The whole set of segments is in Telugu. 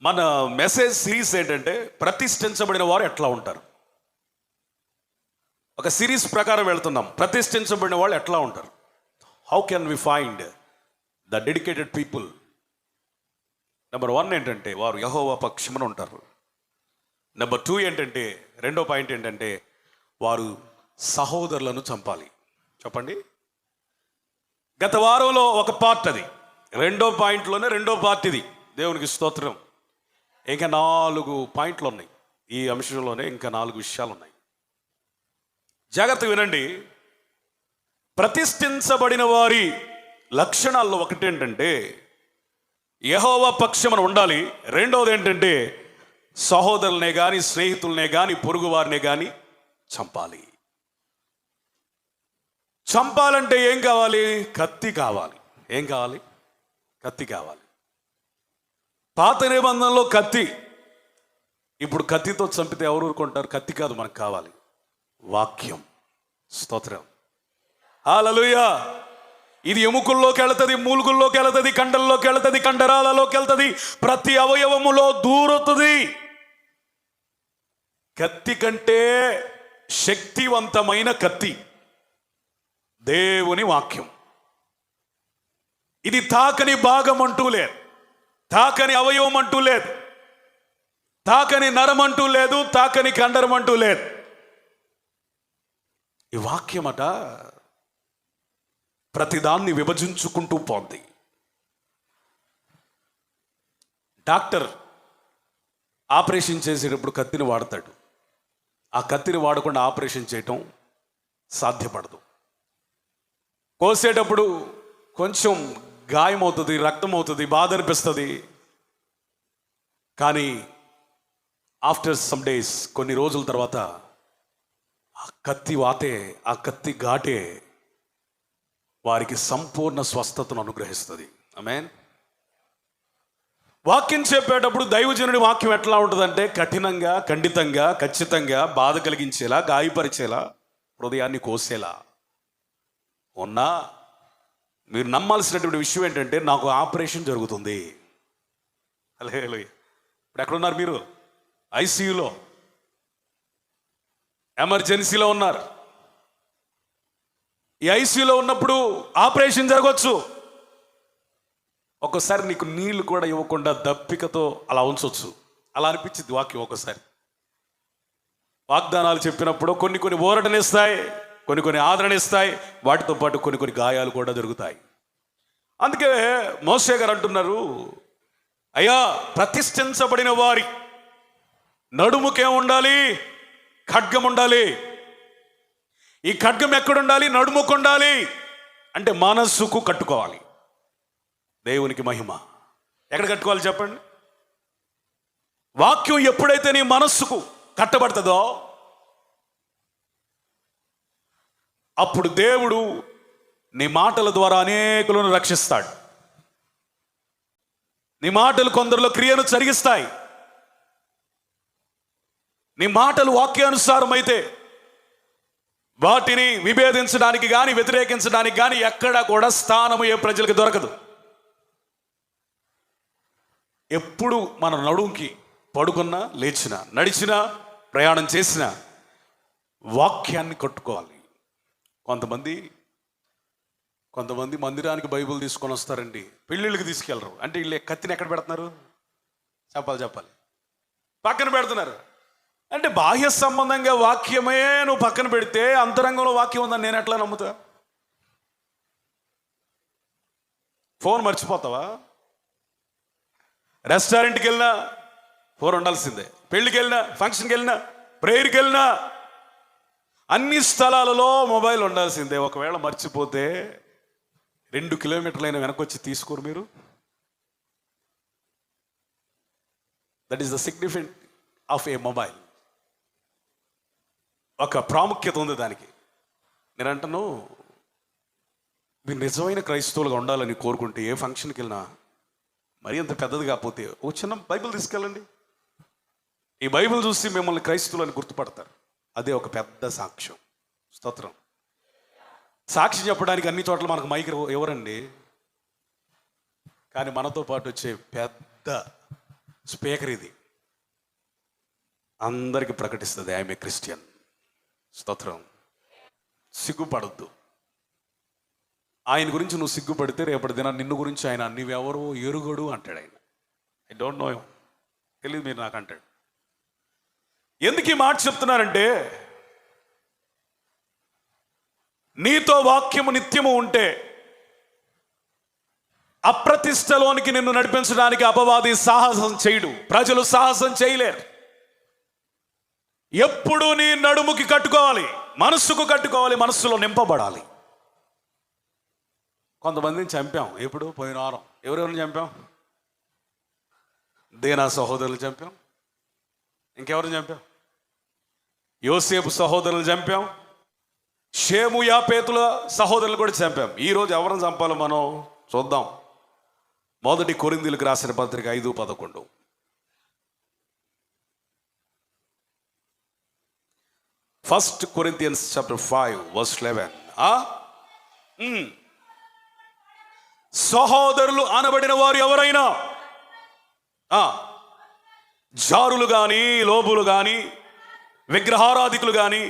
మన మెసేజ్ సిరీస్ ఏంటంటే ప్రతిష్ఠించబడిన వారు ఎట్లా ఉంటారు. ఒక సిరీస్ ప్రకారం వెళ్తున్నాం. ప్రతిష్ఠించబడిన వాళ్ళు ఎట్లా ఉంటారు. How can we find the dedicated people. Number 1 ఏంటంటే వారు యెహోవా పక్షమున ఉంటారు. నెంబర్ 2 ఏంటంటే, రెండో పాయింట్ ఏంటంటే వారు సహోదరులను చంపాలి. చెప్పండి. గత వారంలో ఒక పార్ట్ అది, రెండో పాయింట్లోనే రెండో పార్ట్ ఇది. దేవునికి స్తోత్రం. ఇంకా 4 పాయింట్లు ఉన్నాయి ఈ అంశంలోనే, ఇంకా 4 విషయాలు ఉన్నాయి. జాగ్రత్తగా వినండి. ప్రతిష్ఠించబడిన వారి లక్షణాల్లో ఒకటి ఏంటంటే యెహోవా పక్షమున ఉండాలి. రెండవది ఏంటంటే సహోదరులనే కానీ స్నేహితులనే కానీ పొరుగు వారినే కానీ చంపాలి. చంపాలంటే ఏం కావాలి? కత్తి కావాలి. ఏం కావాలి? కత్తి కావాలి. పాత నిబంధనలో కత్తి. ఇప్పుడు కత్తితో చంపితే ఎవరు ఊరుకుంటారు? కత్తి కాదు, మనకు కావాలి వాక్యం. స్తోత్రం. హల్లెలూయా. ఇది ఎముకల్లోకి వెళుతుంది, మూలుగుల్లోకి వెళుతుంది, కండల్లోకి వెళుతుంది, కండరాలలోకి వెళుతుంది, ప్రతి అవయవములో దూరుతుంది. కత్తి కంటే శక్తివంతమైన కత్తి దేవుని వాక్యం. ఇది తాకని భాగం అంటూ లేదు, తాకని అవయవం అంటూ లేదు, తాకని నరం అంటూ లేదు, తాకని కండరం అంటూ లేదు. ఈ వాక్యమట ప్రతిదాన్ని విభజించుకుంటూ పోద్ది. డాక్టర్ ఆపరేషన్ చేసేటప్పుడు కత్తిని వాడతాడు. ఆ కత్తిని వాడకుండా ఆపరేషన్ చేయటం సాధ్యపడదు. కోసేటప్పుడు కొంచెం గాయం అవుతుంది, రక్తం అవుతుంది, బాధ అనిపిస్తుంది. కానీ ఆఫ్టర్ సమ్ డేస్, కొన్ని రోజుల తర్వాత ఆ కత్తి వాతే, ఆ కత్తి ఘాటే వారికి సంపూర్ణ స్వస్థతను అనుగ్రహిస్తుంది. ఆమేన్. వాక్యం చెప్పేటప్పుడు దైవజనుడి వాక్యం ఎట్లా ఉంటుందంటే కఠినంగా, ఖండితంగా, ఖచ్చితంగా, బాధ కలిగించేలా, గాయపరిచేలా, హృదయాన్ని కోసేలా ఉన్నా మీరు నమ్మాల్సినటువంటి విషయం ఏంటంటే నాకు ఆపరేషన్ జరుగుతుంది. హల్లెలూయా. ఇప్పుడు ఎక్కడున్నారు మీరు? ఐసీయూలో, ఎమర్జెన్సీలో ఉన్నారు. ఈ ఐసీయూలో ఉన్నప్పుడు ఆపరేషన్ జరగవచ్చు. ఒక్కోసారి నీకు నీళ్లు కూడా ఇవ్వకుండా దప్పికతో అలా ఉంచవచ్చు. అలా అనిపించింది వాక్యం. ఒక్కోసారి వాగ్దానాలు చెప్పినప్పుడు కొన్ని ఊరటనిస్తాయి, కొన్ని ఆదరణ ఇస్తాయి, వాటితో పాటు కొన్ని గాయాలు కూడా జరుగుతాయి. అందుకే మోషే గారు అంటున్నారు, అయ్యా ప్రతిష్ఠించబడిన వారి నడుముకేం ఉండాలి? ఖడ్గం ఉండాలి. ఈ ఖడ్గం ఎక్కడుండాలి? నడుముకు ఉండాలి. అంటే మనస్సుకు కట్టుకోవాలి. దేవునికి మహిమ. ఎక్కడ కట్టుకోవాలి చెప్పండి? వాక్యం ఎప్పుడైతే నీ మనస్సుకు కట్టబడుతుందో అప్పుడు దేవుడు నీ మాటల ద్వారా అనేకులను రక్షిస్తాడు. నీ మాటలు కొందరిలో క్రియను జరిగిస్తాయి. నీ మాటలు వాక్యానుసారం అయితే వాటిని విభేదించడానికి కానీ వ్యతిరేకించడానికి కానీ ఎక్కడా కూడా స్థానము ఏ ప్రజలకు దొరకదు. ఎప్పుడు మన నడుంకి పడుకున్నా, లేచినా, నడిచినా, ప్రయాణం చేసినా వాక్యాన్ని కట్టుకోవాలి. కొంతమంది మందిరానికి బైబిల్ తీసుకొని వస్తారండి, పెళ్ళిళ్ళకి తీసుకెళ్ళరు. అంటే వీళ్ళు కత్తిని ఎక్కడ పెడుతున్నారు? చెప్పాలి పక్కన పెడుతున్నారు. అంటే బాహ్య సంబంధంగా వాక్యమే నువ్వు పక్కన పెడితే అంతరంగంలో వాక్యం ఉందని నేను ఎట్లా నమ్ముతా? ఫోన్ మర్చిపోతావా? రెస్టారెంట్కి వెళ్ళినా ఫోన్ ఉండాల్సిందే, పెళ్ళికి వెళ్ళినా, ఫంక్షన్కి వెళ్ళినా, ప్రేయర్కి వెళ్ళినా, అన్ని స్థలాలలో మొబైల్ ఉండాల్సిందే. ఒకవేళ మర్చిపోతే 2 కిలోమీటర్లైనా వెనకొచ్చి తీసుకోరు మీరు. That is the significance of A mobile. ఒక ప్రాముఖ్యత ఉంది దానికి. నేను అంటాను, మీరు నిజమైన క్రైస్తవులుగా ఉండాలని కోరుకుంటే ఏ ఫంక్షన్కి వెళ్ళినా మరీ అంత పెద్దది కాకపోతే ఓ చిన్న బైబిల్ తీసుకెళ్ళండి. ఈ బైబిల్ చూసి మిమ్మల్ని క్రైస్తవులని గుర్తుపడతారు. అదే ఒక పెద్ద సాక్ష్యం. స్తోత్రం. సాక్షి చెప్పడానికి అన్ని చోట్ల మనకు మైక్ ఎవరండి? కానీ మనతో పాటు వచ్చే పెద్ద స్పీకర్ ఇది అందరికి ప్రకటిస్తుంది, ఐఎమ్ ఏ క్రిస్టియన్. స్తోత్రం. సిగ్గుపడద్దు. ఆయన గురించి నువ్వు సిగ్గుపడితే రేపటి దిన నిన్ను గురించి ఆయన నీవెవరో ఎరుగడు అంటాడు ఆయన. ఐ డోంట్ నో, తెలియదు మీరు నాకు అంటాడు. ఎందుకు ఈ మాట చెప్తున్నారంటే, నీతో వాక్యము నిత్యము ఉంటే అప్రతిష్టలోనికి నిన్ను నడిపించడానికి అపవాది సాహసం చేయడు, ప్రజలు సాహసం చేయలేరు. ఎప్పుడు నీ నడుముకి కట్టుకోవాలి, మనస్సుకు కట్టుకోవాలి, మనస్సులో నింపబడాలి. కొంతమందిని చంపాం. ఎప్పుడు? పోయిన వారం. ఎవరెవరిని చంపాం? దేనా సహోదరులు చంపాం. ఇంకెవరిని చంపాం? యోసేపు సహోదరులు చంపాం. షేము యాపేతుల సహోదరులు కూడా చంపాం. ఈరోజు ఎవరిని చంపాలో మనం చూద్దాం. మొదటి కొరింథీయులకు రాసిన పత్రిక 5:11. First Corinthians chapter 5:11. సహోదరులు అనబడిన వారు ఎవరైనా జారులు కానీ, లోబులు కానీ, విగ్రహారాధికులు కానీ,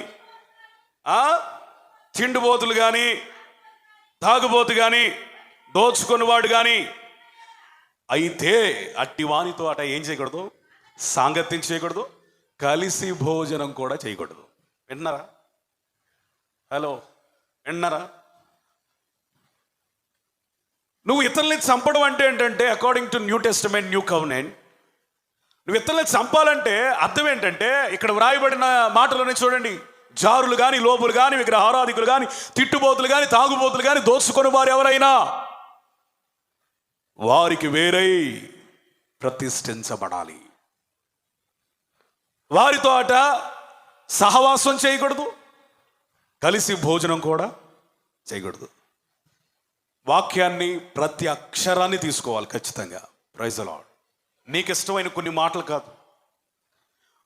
తిండిబోతులు కానీ, తాగుబోతు కానీ, దోచుకున్నవాడు కానీ అయితే అట్టి వానితో ఏం చేయకూడదు? సాంగత్యం చేయకూడదు, కలిసి భోజనం కూడా చేయకూడదు. విన్నారా? హలో, విన్నారా? నువ్వు ఇతరులని చంపడం అంటే ఏంటంటే, according to new testament, new covenant, నువ్వు ఇతరులని చంపాలంటే అర్థం ఏంటంటే, ఇక్కడ వ్రాయబడిన మాటలోనే చూడండి, జారులు కానీ, లోబులు కానీ, విగ్రహారాధికులు కానీ, తిట్టుబోతులు కానీ, తాగుబోతులు కానీ, దోచుకొని వారు ఎవరైనా వారికి వేరై ప్రతిష్ఠించబడాలి. వారితో సహవాసం చేయకూడదు, కలిసి భోజనం కూడా చేయకూడదు. వాక్యాన్ని ప్రతి అక్షరాన్ని తీసుకోవాలి ఖచ్చితంగా. Praise the lord. నీకు ఇష్టమైన కొన్ని మాటలు కాదు,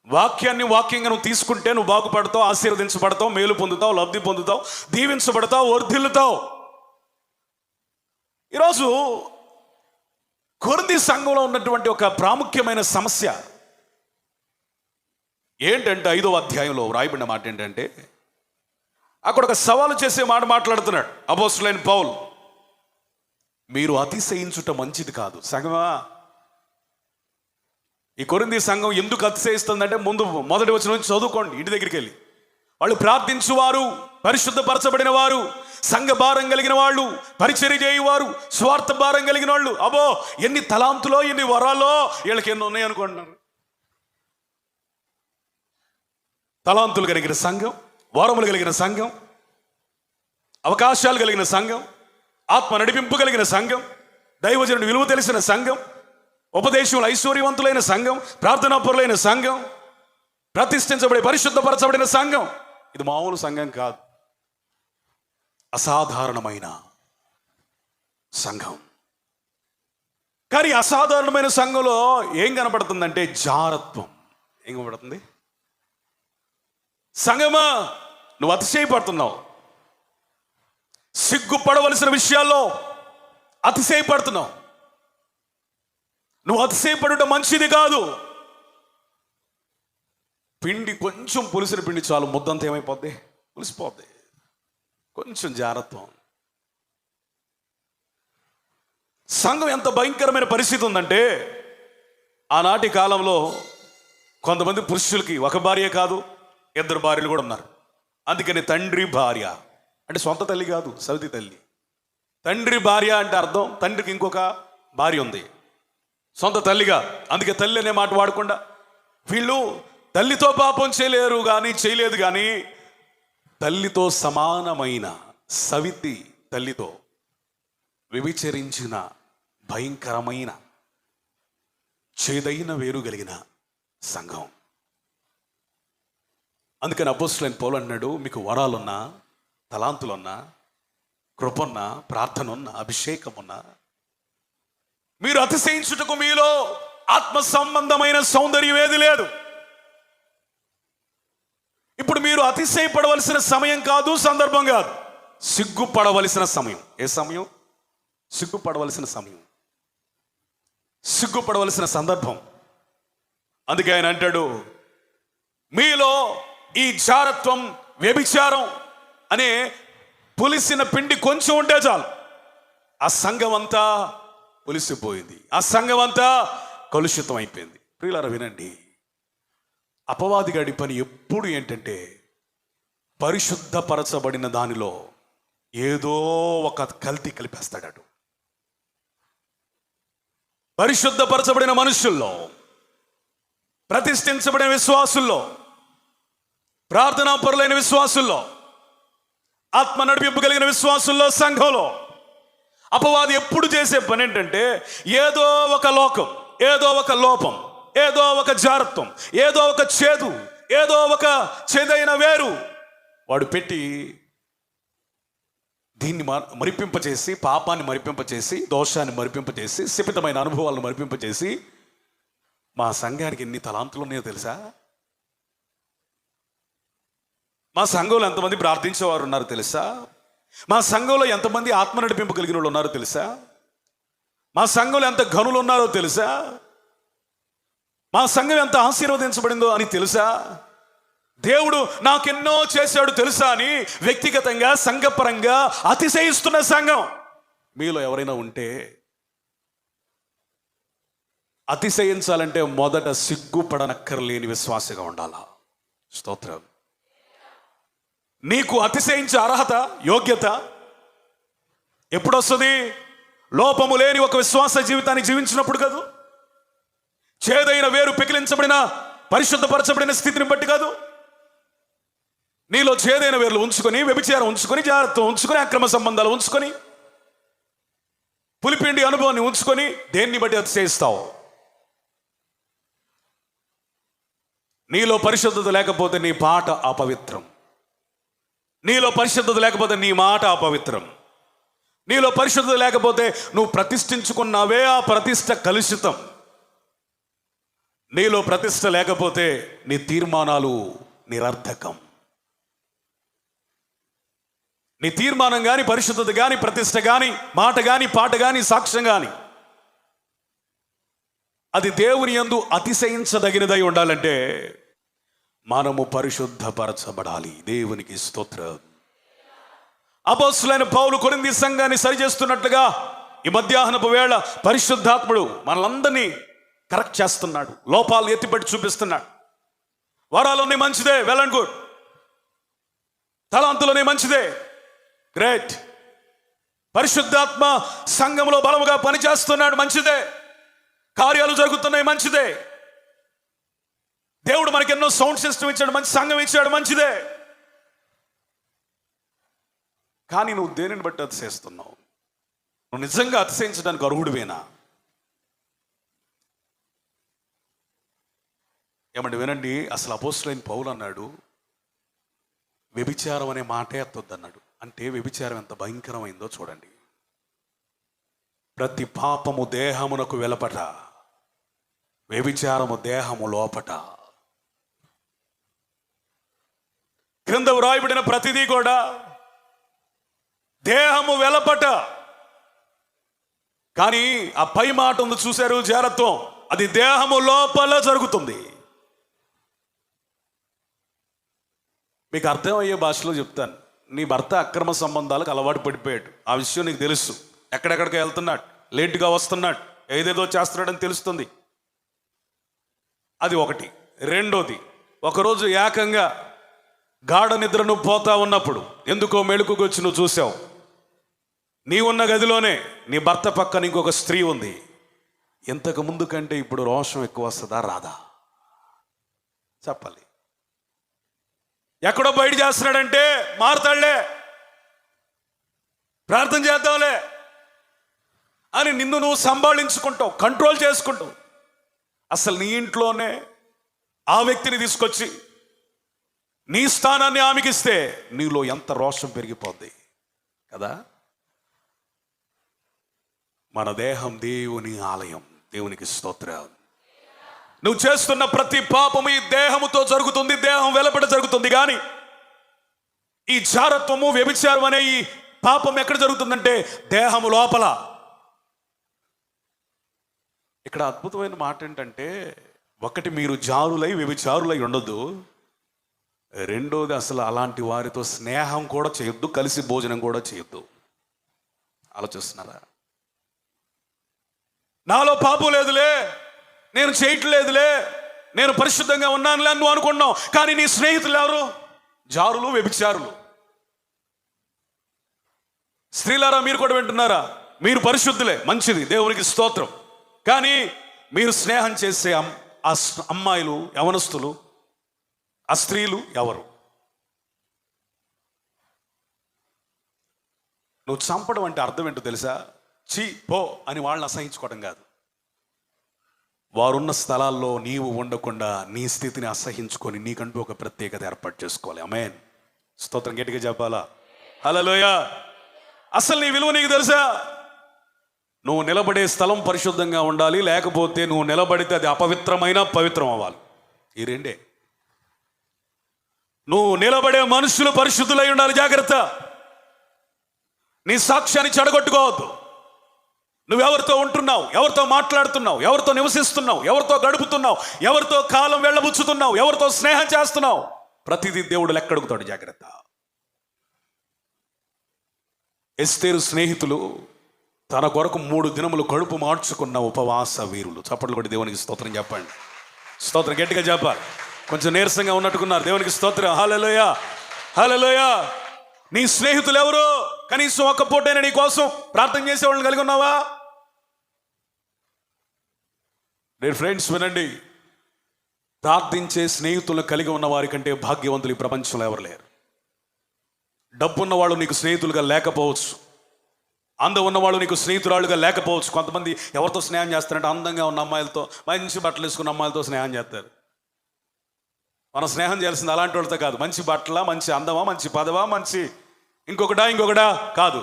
వాక్యాన్ని వాక్యంగా నువ్వు తీసుకుంటే నువ్వు బాగుపడతావు, ఆశీర్వదించబడతావు, మేలు పొందుతావు, లబ్ధి పొందుతావు, దీవించబడతావు, వర్ధిల్లుతావు. ఈరోజు కొరింథీ సంఘంలో ఉన్నటువంటి ఒక ప్రాముఖ్యమైన సమస్య ఏంటంటే, 5వ అధ్యాయంలో రాయబడిన మాట ఏంటంటే, అక్కడ ఒక సవాలు చేసే మాట మాట్లాడుతున్నాడు అపోస్తలుడైన పౌలు. మీరు అతిశయించుట మంచిది కాదు. సంఘమా, ఈ కొరింథీ సంఘం ఎందుకు అతిశయిస్తుందంటే, మొదటి వచనం నుంచి చదువుకోండి ఇంటి దగ్గరికి వెళ్ళి. వాళ్ళు ప్రార్థించువారు, పరిశుద్ధపరచబడిన వారు, సంఘ భారం కలిగిన వాళ్ళు, పరిచర్య చేయవారు, స్వార్థ భారం కలిగిన వాళ్ళు. అబ్బో, ఎన్ని తలాంతులో, ఎన్ని వరాలో వీళ్ళకి ఎన్ని ఉన్నాయి అనుకుంటున్నారు. తలాంతులు కలిగిన సంఘం, వరములు కలిగిన సంఘం, అవకాశాలు కలిగిన సంఘం, ఆత్మ నడిపింపు కలిగిన సంఘం, దైవజనుడి విలువ తెలిసిన సంఘం, ఉపదేశంలో ఐశ్వర్యవంతులైన సంఘం, ప్రార్థనాపరులైన సంఘం, ప్రతిష్ఠించబడి పరిశుద్ధపరచబడిన సంఘం. ఇది మామూలు సంఘం కాదు, అసాధారణమైన సంఘం. కానీ అసాధారణమైన సంఘంలో ఏం కనపడుతుందంటే జారత్వం. ఏం కనపడుతుంది? సంఘమా, నువ్వు అతిశయపడుతున్నావు. సిగ్గుపడవలసిన విషయాల్లో అతిశయపడుతున్నావు. నువ్వు అతిశయపడుట మంచిది కాదు. పిండి కొంచెం పులిసిన పిండి చాలు, ముద్దంతా ఏమైపోద్ది? పులిసిపోద్ది. కొంచెం జాగ్రత్త. సంఘం ఎంత భయంకరమైన పరిస్థితి ఉందంటే, ఆనాటి కాలంలో కొంతమంది పురుషులకి ఒక భార్య కాదు, 2 భార్యలు కూడా ఉన్నారు. అందుకని తండ్రి భార్య అంటే సొంత తల్లి కాదు, సవితి తల్లి. తండ్రి భార్య అంటే అర్థం తండ్రికి ఇంకొక భార్య ఉంది, సొంత తల్లిగా. అందుకే తల్లి అనే మాట వాడకుండా, వీళ్ళు తల్లితో పాపం చేయలేదు కానీ తల్లితో సమానమైన సవితి తల్లితో వ్యభిచరించిన భయంకరమైన చేదైన వేరు కలిగిన సంఘం. అందుకని అపోస్తలుడైన పౌలు అన్నాడు, మీకు వరాలున్నా, తలాంతులున్నా, కృపన్నా, ప్రార్థనున్నా, అభిషేకమున్నా, మీరు అతిశయించుటకు మీలో ఆత్మ సంబంధమైన సౌందర్యం ఏది లేదు. ఇప్పుడు మీరు అతిశయపడవలసిన సమయం కాదు, సందర్భం కాదు, సిగ్గుపడవలసిన సమయం. ఏ సమయం? సిగ్గుపడవలసిన సమయం, సిగ్గుపడవలసిన సందర్భం. అందుకే ఆయన అంటాడు, మీలో ఈ జారత్వం, వ్యభిచారం అనే పులిసిన పిండి కొంచెం ఉంటే చాలు, ఆ సంఘం అంతా పులిసిపోయింది, ఆ సంఘం అంతా కలుషితం అయిపోయింది. ప్రియులారా వినండి, అపవాది గడి పని ఎప్పుడు ఏంటంటే పరిశుద్ధపరచబడిన దానిలో ఏదో ఒక కల్తీ కలిపేస్తాడు. పరిశుద్ధపరచబడిన మనుషుల్లో, ప్రతిష్ఠించబడిన విశ్వాసుల్లో, ప్రార్థనాపరులైన విశ్వాసుల్లో, ఆత్మ నడిపింపు కలిగిన విశ్వాసుల్లో, సంఘంలో అపవాది ఎప్పుడు చేసే పని ఏంటంటే ఏదో ఒక లోకం, ఏదో ఒక లోపం, ఏదో ఒక జారత్వం, ఏదో ఒక చేదు, ఏదో ఒక చేదైన వేరు వాడు పెట్టి దీన్ని మరిపింపచేసి, పాపాన్ని మరిపింపచేసి, దోషాన్ని మరిపింపచేసి, శపితమైన అనుభవాలను మరిపింపచేసి, మా సంఘానికి ఎన్ని తలాంతులు ఉన్నాయో తెలుసా? మా సంఘంలో ఎంతమంది ప్రార్థించేవారు ఉన్నారో తెలుసా? మా సంఘంలో ఎంతమంది ఆత్మ నడిపింపు కలిగిన వాళ్ళు ఉన్నారో తెలుసా? మా సంఘంలో ఎంత ఘనులు ఉన్నారో తెలుసా? మా సంఘం ఎంత ఆశీర్వదించబడిందో అని తెలుసా? దేవుడు నాకెన్నో చేశాడు తెలుసా అని వ్యక్తిగతంగా, సంఘపరంగా అతిశయిస్తున్న సంఘం మీలో ఎవరైనా ఉంటే, అతిశయించాలంటే మొదట సిగ్గుపడనక్కర్లేని విశ్వాసగా ఉండాలా. స్తోత్రం. నీకు అతిశయించే అర్హత, యోగ్యత ఎప్పుడు వస్తుంది? లోపము లేని ఒక విశ్వాస జీవితాన్ని జీవించినప్పుడు కాదు, చేదైన వేరు పెకిలించబడిన పరిశుద్ధపరచబడిన స్థితిని బట్టి కాదు. నీలో చేదైన వేర్లు ఉంచుకొని, వ్యభిచారం ఉంచుకొని, జాగ్రత్త ఉంచుకొని, అక్రమ సంబంధాలు ఉంచుకొని, పులిపిండి అనుభవాన్ని ఉంచుకొని దేన్ని బట్టి అతిశయిస్తావు? నీలో పరిశుద్ధత లేకపోతే నీ పాట అపవిత్రం, నీలో పరిశుద్ధత లేకపోతే నీ మాట అపవిత్రం, నీలో పరిశుద్ధత లేకపోతే నువ్వు ప్రతిష్ఠించుకున్నావే ఆ ప్రతిష్ఠ కలుషితం, నీలో ప్రతిష్ఠ లేకపోతే నీ తీర్మానాలు నిరర్థకం. నీ తీర్మానం కానీ, పరిశుద్ధత కానీ, ప్రతిష్ఠ కానీ, మాట కానీ, పాట కానీ, సాక్ష్యం కానీ అది దేవుని యందు అతిశయించదగినదై ఉండాలంటే మనము పరిశుద్ధపరచబడాలి. దేవునికి స్తోత్రం. అపోస్తలుడైన పౌలు కొరింథీ సంఘాన్ని సరిచేస్తున్నట్లుగా ఈ మధ్యాహ్నపు వేళ పరిశుద్ధాత్ముడు మనలందరినీ కరెక్ట్ చేస్తున్నాడు, లోపాలు ఎత్తిపెట్టి చూపిస్తున్నాడు. వరాలున్నాయి, మంచిదే, వెల్ అండ్ గుడ్. తలాంతులున్నాయి, మంచిదే, గ్రేట్. పరిశుద్ధాత్మ సంఘంలో బలముగా పనిచేస్తున్నాడు, మంచిదే. కార్యాలు జరుగుతున్నాయి, మంచిదే. దేవుడు మనకి ఎన్నో సౌండ్ సిస్టమ్ ఇచ్చాడు, మంచి సంఘం ఇచ్చాడు, మంచిదే. కానీ నువ్వు దేనిని బట్టి అతిశయిస్తున్నావు? నువ్వు నిజంగా అతిశయించడానికి అర్హుడివేనా? ఏమండి వినండి, అసలు అపోస్తలుడైన పౌలు అన్నాడు, వ్యభిచారం అనే మాటే ఎత్తొద్దన్నాడు. అంటే వ్యభిచారం ఎంత భయంకరమైందో చూడండి. ప్రతి పాపము దేహమునకు వెలపట, వ్యభిచారము దేహము లోపట. క్రింద వ్రాయబడిన ప్రతిదీ కూడా దేహము వెలపట. కానీ ఆ పై మాట ఉంది చూశారు, జారత్వం, అది దేహము లోపల జరుగుతుంది. మీకు అర్థమయ్యే భాషలో చెప్తాను. నీ భర్త అక్రమ సంబంధాలకు అలవాటు పడిపోయాడు, ఆ విషయం నీకు తెలుసు. ఎక్కడెక్కడికి వెళ్తున్నాడు, లేటుగా వస్తున్నాడు, ఏదేదో చేస్తున్నాడని తెలుస్తుంది. అది ఒకటి. రెండోది, ఒకరోజు ఏకంగా గాఢ నిద్ర నువ్వు పోతా ఉన్నప్పుడు ఎందుకో మెళుకుకి వచ్చి నువ్వు చూసావు, నీ ఉన్న గదిలోనే నీ భర్త పక్కన ఇంకొక స్త్రీ ఉంది. ఇంతకు ముందు కంటే ఇప్పుడు రోషం ఎక్కువ వస్తుందా, రాదా? చెప్పాలి. ఎక్కడో బయట చేస్తున్నాడంటే మారుతాడులే, ప్రార్థన చేద్దాంలే అని నిన్ను నువ్వు సంభాళించుకుంటావు, కంట్రోల్ చేసుకుంటావు. అసలు నీ ఇంట్లోనే ఆ వ్యక్తిని తీసుకొచ్చి నీ స్థానాన్ని ఆమెకిస్తే నీలో ఎంత రోషం పెరిగిపోద్ది కదా. మన దేహం దేవుని ఆలయం. దేవునికి స్తోత్రం. నువ్వు చేస్తున్న ప్రతి పాపము ఈ దేహముతో జరుగుతుంది, దేహం వెలపట జరుగుతుంది. కానీ ఈ జారత్వము, వ్యభిచారం అనే ఈ పాపం ఎక్కడ జరుగుతుందంటే దేహము లోపల. ఇక్కడ అద్భుతమైన మాట ఏంటంటే ఒకటి, మీరు జారులై వ్యభిచారులై ఉండొద్దు. రెండోది, అసలు అలాంటి వారితో స్నేహం కూడా చేయొద్దు, కలిసి భోజనం కూడా చేయొద్దు. ఆలోచిస్తున్నారా? నాలో పాపం లేదులే, నేను చేయట్లేదులే, నేను పరిశుద్ధంగా ఉన్నానులే అని నువ్వు అనుకున్నావు. కానీ నీ స్నేహితులు ఎవరు? జారులు, వ్యభిచారులు. స్త్రీలారా, మీరు కూడా వింటున్నారా? మీరు పరిశుద్ధులే, మంచిది, దేవునికి స్తోత్రం. కానీ మీరు స్నేహం చేసే ఆ అమ్మాయిలు, యవనస్తులు, ఆ స్త్రీలు ఎవరు? నువ్వు చంపడం అంటే అర్థం ఏంటో తెలుసా? చీ పో అని వాళ్ళని అసహించుకోవడం కాదు. వారున్న స్థలాల్లో నీవు ఉండకుండా నీ స్థితిని అసహించుకొని నీకంటూ ఒక ప్రత్యేకత ఏర్పాటు చేసుకోవాలి. ఆమేన్. స్తోత్రం గట్టిగా చెప్పాలా? హల్లెలూయా. అసలు నీ విలువ నీకు తెలుసా? నువ్వు నిలబడే స్థలం పరిశుద్ధంగా ఉండాలి, లేకపోతే నువ్వు నిలబడితే అది అపవిత్రమైన పవిత్రం అవ్వాలి. ఈ రెండే. నువ్వు నిలబడే మనుషులు పరిశుద్ధులై ఉండాలి. జాగ్రత్త. నీ సాక్ష్యాన్ని చెడగొట్టుకోవద్దు. నువ్వెవరితో ఉంటున్నావు, ఎవరితో మాట్లాడుతున్నావు, ఎవరితో నివసిస్తున్నావు, ఎవరితో గడుపుతున్నావు, ఎవరితో కాలం వెళ్ళబుచ్చుతున్నావు, ఎవరితో స్నేహం చేస్తున్నావు, ప్రతిదీ దేవుడు లెక్కడుగుతాడు. జాగ్రత్త. ఎస్తేరు స్నేహితులు తన కొరకు 3 దినములు కడుపు మార్చుకున్న ఉపవాస వీరులు. చప్పట్లు కొట్టి దేవునికి స్తోత్రం చెప్పండి. స్తోత్రం గట్టిగా చెప్పాలి. కొంచెం నీరసంగా ఉన్నట్టుకున్నారు. దేవునికి స్తోత్రం. హల్లెలూయా, హల్లెలూయా. నీ స్నేహితులు ఎవరు? కనీసం ఒక్క పూటైనా నీ కోసం ప్రార్థన చేసే వాళ్ళని కలిగి ఉన్నావా? నేను ఫ్రెండ్స్ వినండి, ప్రార్థించే స్నేహితులను కలిగి ఉన్న వారి కంటే భాగ్యవంతులు ఈ ప్రపంచంలో ఎవరు లేరు. డబ్బున్న వాళ్ళు నీకు స్నేహితులుగా లేకపోవచ్చు, అందం ఉన్నవాళ్ళు నీకు స్నేహితురాళ్ళుగా లేకపోవచ్చు. కొంతమంది ఎవరితో స్నేహం చేస్తారంటే అందంగా ఉన్న అమ్మాయిలతో, మంచి బట్టలు వేసుకున్న అమ్మాయిలతో స్నేహం చేస్తారు. మనం స్నేహం చేయాల్సింది అలాంటి వాళ్ళతో కాదు. మంచి బట్టల, మంచి అందమా, మంచి పదవా, మంచి ఇంకొకటా కాదు.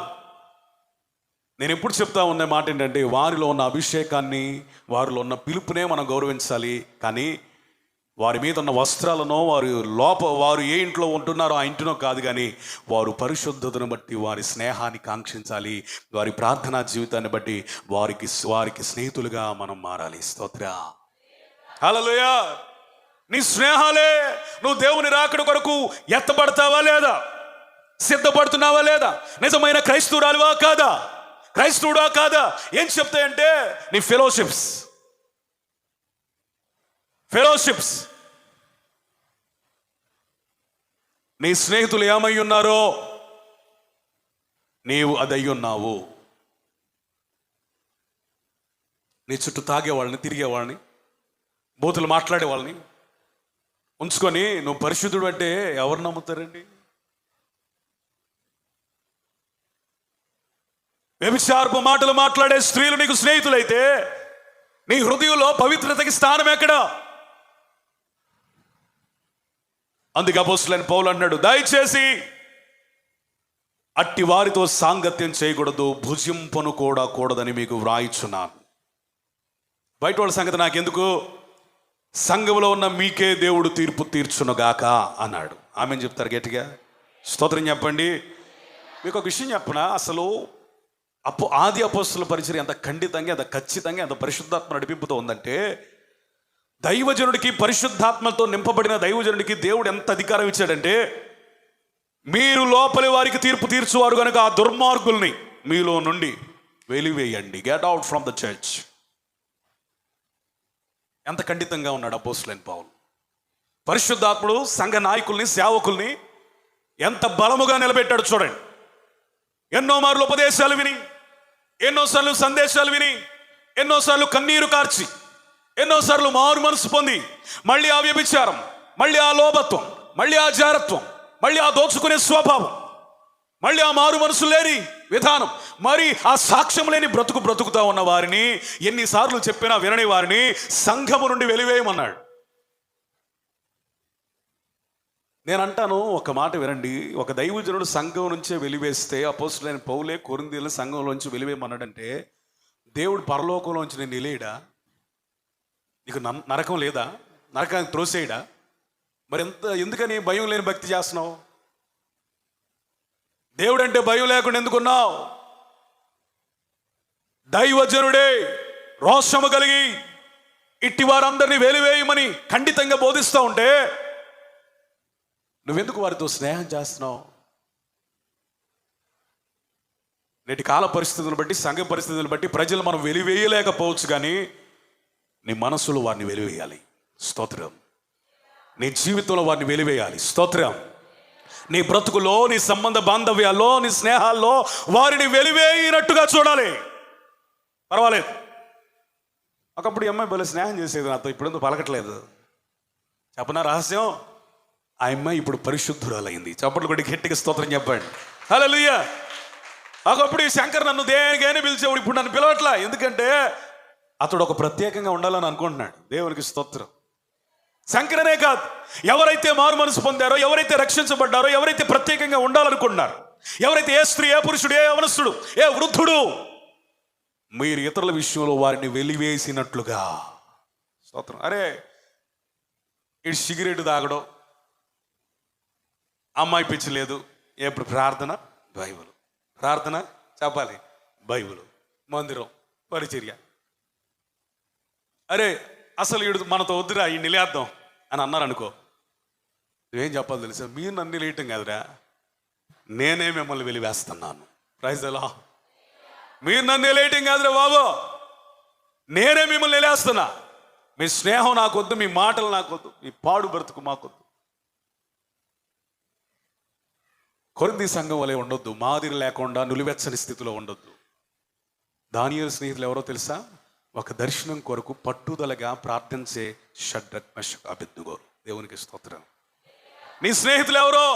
నేను ఎప్పుడు చెప్తా ఉన్న మాట ఏంటంటే, వారిలో ఉన్న అభిషేకాన్ని, వారిలో ఉన్న పిలుపునే మనం గౌరవించాలి. కానీ వారి మీద ఉన్న వస్త్రాలను, వారు ఏ ఇంట్లో ఉంటున్నారో ఆ ఇంటినో కాదు. కానీ వారు పరిశుద్ధతను బట్టి వారి స్నేహాన్ని కాంక్షించాలి. వారి ప్రార్థనా జీవితాన్ని బట్టి వారికి స్నేహితులుగా మనం మారాలి. స్తోత్ర. హల్లెలూయా. నీ స్నేహాలే నువ్వు దేవుని రాకడ కొరకు ఎత్తబడతావా లేదా, సిద్ధపడుతున్నావా లేదా, నిజమైన క్రైస్తవురాలువా కాదా, క్రైస్తవుడా కాదా, ఏం చెప్తాయంటే నీ ఫెలోషిప్స్. నీ స్నేహితులు ఏమై ఉన్నారో నీవు అదయ్యున్నావు. నీ చుట్టూ తాగేవాళ్ళని, తిరిగేవాళ్ళని, బూతులు మాట్లాడే వాళ్ళని ఉంచుకొని నువ్వు పరిశుద్ధుడు అంటే ఎవరు నమ్ముతారండి? వ్యభిచారపు మాటలు మాట్లాడే స్త్రీలు నీకు స్నేహితులైతే నీ హృదయంలో పవిత్రతకి స్థానం ఎక్కడా? అందుకే అపోస్తలుడైన పౌలు అన్నాడు, దయచేసి అట్టి వారితో సాంగత్యం చేయకూడదు, భుజింపను కూడా కూడదని మీకు వ్రాయిచున్నాను. బయట వాళ్ళ సంగతి నాకెందుకు, సంఘంలో ఉన్న మీకే దేవుడు తీర్పు తీర్చునుగాక అన్నాడు. ఆమెను చెప్తారు గట్టిగా? స్తోత్రం చెప్పండి. మీకు ఒక విషయం చెప్పనా? అసలు ఆది అపోస్తలుల పరిచర్య ఎంత ఖండితంగా, ఎంత ఖచ్చితంగా, ఎంత పరిశుద్ధాత్మ నడిపింపుతో ఉందంటే, దైవజనుడికి, పరిశుద్ధాత్మతో నింపబడిన దైవజనుడికి దేవుడు ఎంత అధికారం ఇచ్చాడంటే, మీరు లోపలి వారికి తీర్పు తీర్చువారు కనుక ఆ దుర్మార్గుల్ని మీలో నుండి వెలివేయండి. Get out from the church. ఎంత ఖండితంగా ఉన్నాడు అపోస్తలుడైన పౌలు. పరిశుద్ధాత్ముడు సంఘ నాయకుల్ని, సేవకుల్ని ఎంత బలముగా నిలబెట్టాడు చూడండి. ఎన్నో మార్లు ఉపదేశాలు విని, ఎన్నోసార్లు సందేశాలు విని, ఎన్నోసార్లు కన్నీరు కార్చి, ఎన్నోసార్లు మారు మనసు పొంది, మళ్ళీ ఆ వ్యభిచారం, మళ్ళీ ఆ లోభత్వం, మళ్ళీ ఆ జారత్వం, మళ్ళీ ఆ దోచుకునే స్వభావం, మళ్ళీ ఆ మారు మనసు లేని విధానం, మరి ఆ సాక్ష్యం లేని బ్రతుకుతా ఉన్న వారిని ఎన్నిసార్లు చెప్పినా వినని వారిని సంఘము నుండి వెలివేయమన్నాడు. నేను అంటాను, ఒక మాట వినండి. ఒక దైవజనుడు సంఘం నుంచే వెలివేస్తే, అపోస్తలుడైన పౌలే కొరింథీయులను సంఘంలోంచి వెలివేయమన్నాడంటే, దేవుడు పరలోకంలోంచి నేను నిలేయడా? నీకు నరకం లేదా? నరకానికి త్రోసేయడా? మరి ఎందుకని భయం లేని భక్తి చేస్తున్నావు? దేవుడు అంటే భయం లేకుండా ఎందుకున్నావు? దైవజనుడే రోషము కలిగి ఇట్టి వారందరినీ వెలివేయమని ఖండితంగా బోధిస్తూ ఉంటే నువ్వెందుకు వారితో స్నేహం చేస్తున్నావు? నేటి కాల పరిస్థితులను బట్టి, సంఘ పరిస్థితులను బట్టి ప్రజలు మనం వెలివేయలేకపోవచ్చు, కానీ నీ మనసులో వారిని వెలివేయాలి. స్తోత్రం. నీ జీవితంలో వారిని వెలివేయాలి. స్తోత్రం. నీ బ్రతుకులో, నీ సంబంధ బాంధవ్యాల్లో, నీ స్నేహాల్లో వారిని వెలివేయినట్టుగా చూడాలి. పర్వాలేదు, ఒకప్పుడు ఈ అమ్మాయి భలే స్నేహం చేసేది నాతో, ఇప్పుడు పలకట్లేదు. చెప్పనా రహస్యం? ఆ అమ్మాయి ఇప్పుడు పరిశుద్ధురాలైంది. చప్పట్లు కొట్టి గట్టిగా స్తోత్రం చెప్పండి. హల్లెలూయా. ఒకప్పుడు ఈ శంకర్ నన్ను దేనికైనా పిలిచేవాడు, ఇప్పుడు నన్ను పిలవట్లా. ఎందుకంటే అతడు ఒక ప్రత్యేకంగా ఉండాలని అనుకుంటున్నాడు. దేవునికి స్తోత్రం. శంకరనే కాదు, ఎవరైతే మారు మనసు పొందారో, ఎవరైతే రక్షించబడ్డారో, ఎవరైతే ప్రత్యేకంగా ఉండాలనుకున్నారు, ఎవరైతే ఏ స్త్రీ, ఏ పురుషుడు, ఏ యవనస్తుడు, ఏ వృద్ధుడు, మీరు ఇతరుల విషయంలో వారిని వెలివేసినట్లుగా. స్తోత్రం. అరే ఇటు సిగరెట్ తాగడం, అమ్మాయి పిచ్చి లేదు, ఎప్పుడు ప్రార్థన బైబిల్, ప్రార్థన చెప్పాలి బైబిల్, మందిరం, పరిచర్య. అరే అసలు వీడు మనతో వద్దురా, ఈ నిలేద్దాం అని అన్నారనుకో, నువ్వేం చెప్పాలి తెలుసా? మీరు నన్ను నిలేయటం కాదురా, నేనే మిమ్మల్ని వెలివేస్తున్నాను. Praise the lord. మీరు నన్ను నిలేయటం కాదురా బాబు, నేనే మిమ్మల్ని నిలేస్తున్నా. మీ స్నేహం నాకొద్దు, మీ మాటలు నాకొద్దు, మీ పాడు బ్రతుకు మాకొద్దు. కొరింథీ సంఘం వలె ఉండొద్దు, మాదిరి లేకుండా నులివెచ్చని స్థితిలో ఉండొద్దు. దానియేలు స్నేహితులు ఎవరో తెలుసా? ఒక దర్శనం కొరకు పట్టుదలగా ప్రార్థించే షడ్రక్, మెషక్, అబేద్నెగో. దేవునికి స్తోత్రం. నీ స్నేహితులు ఎవరో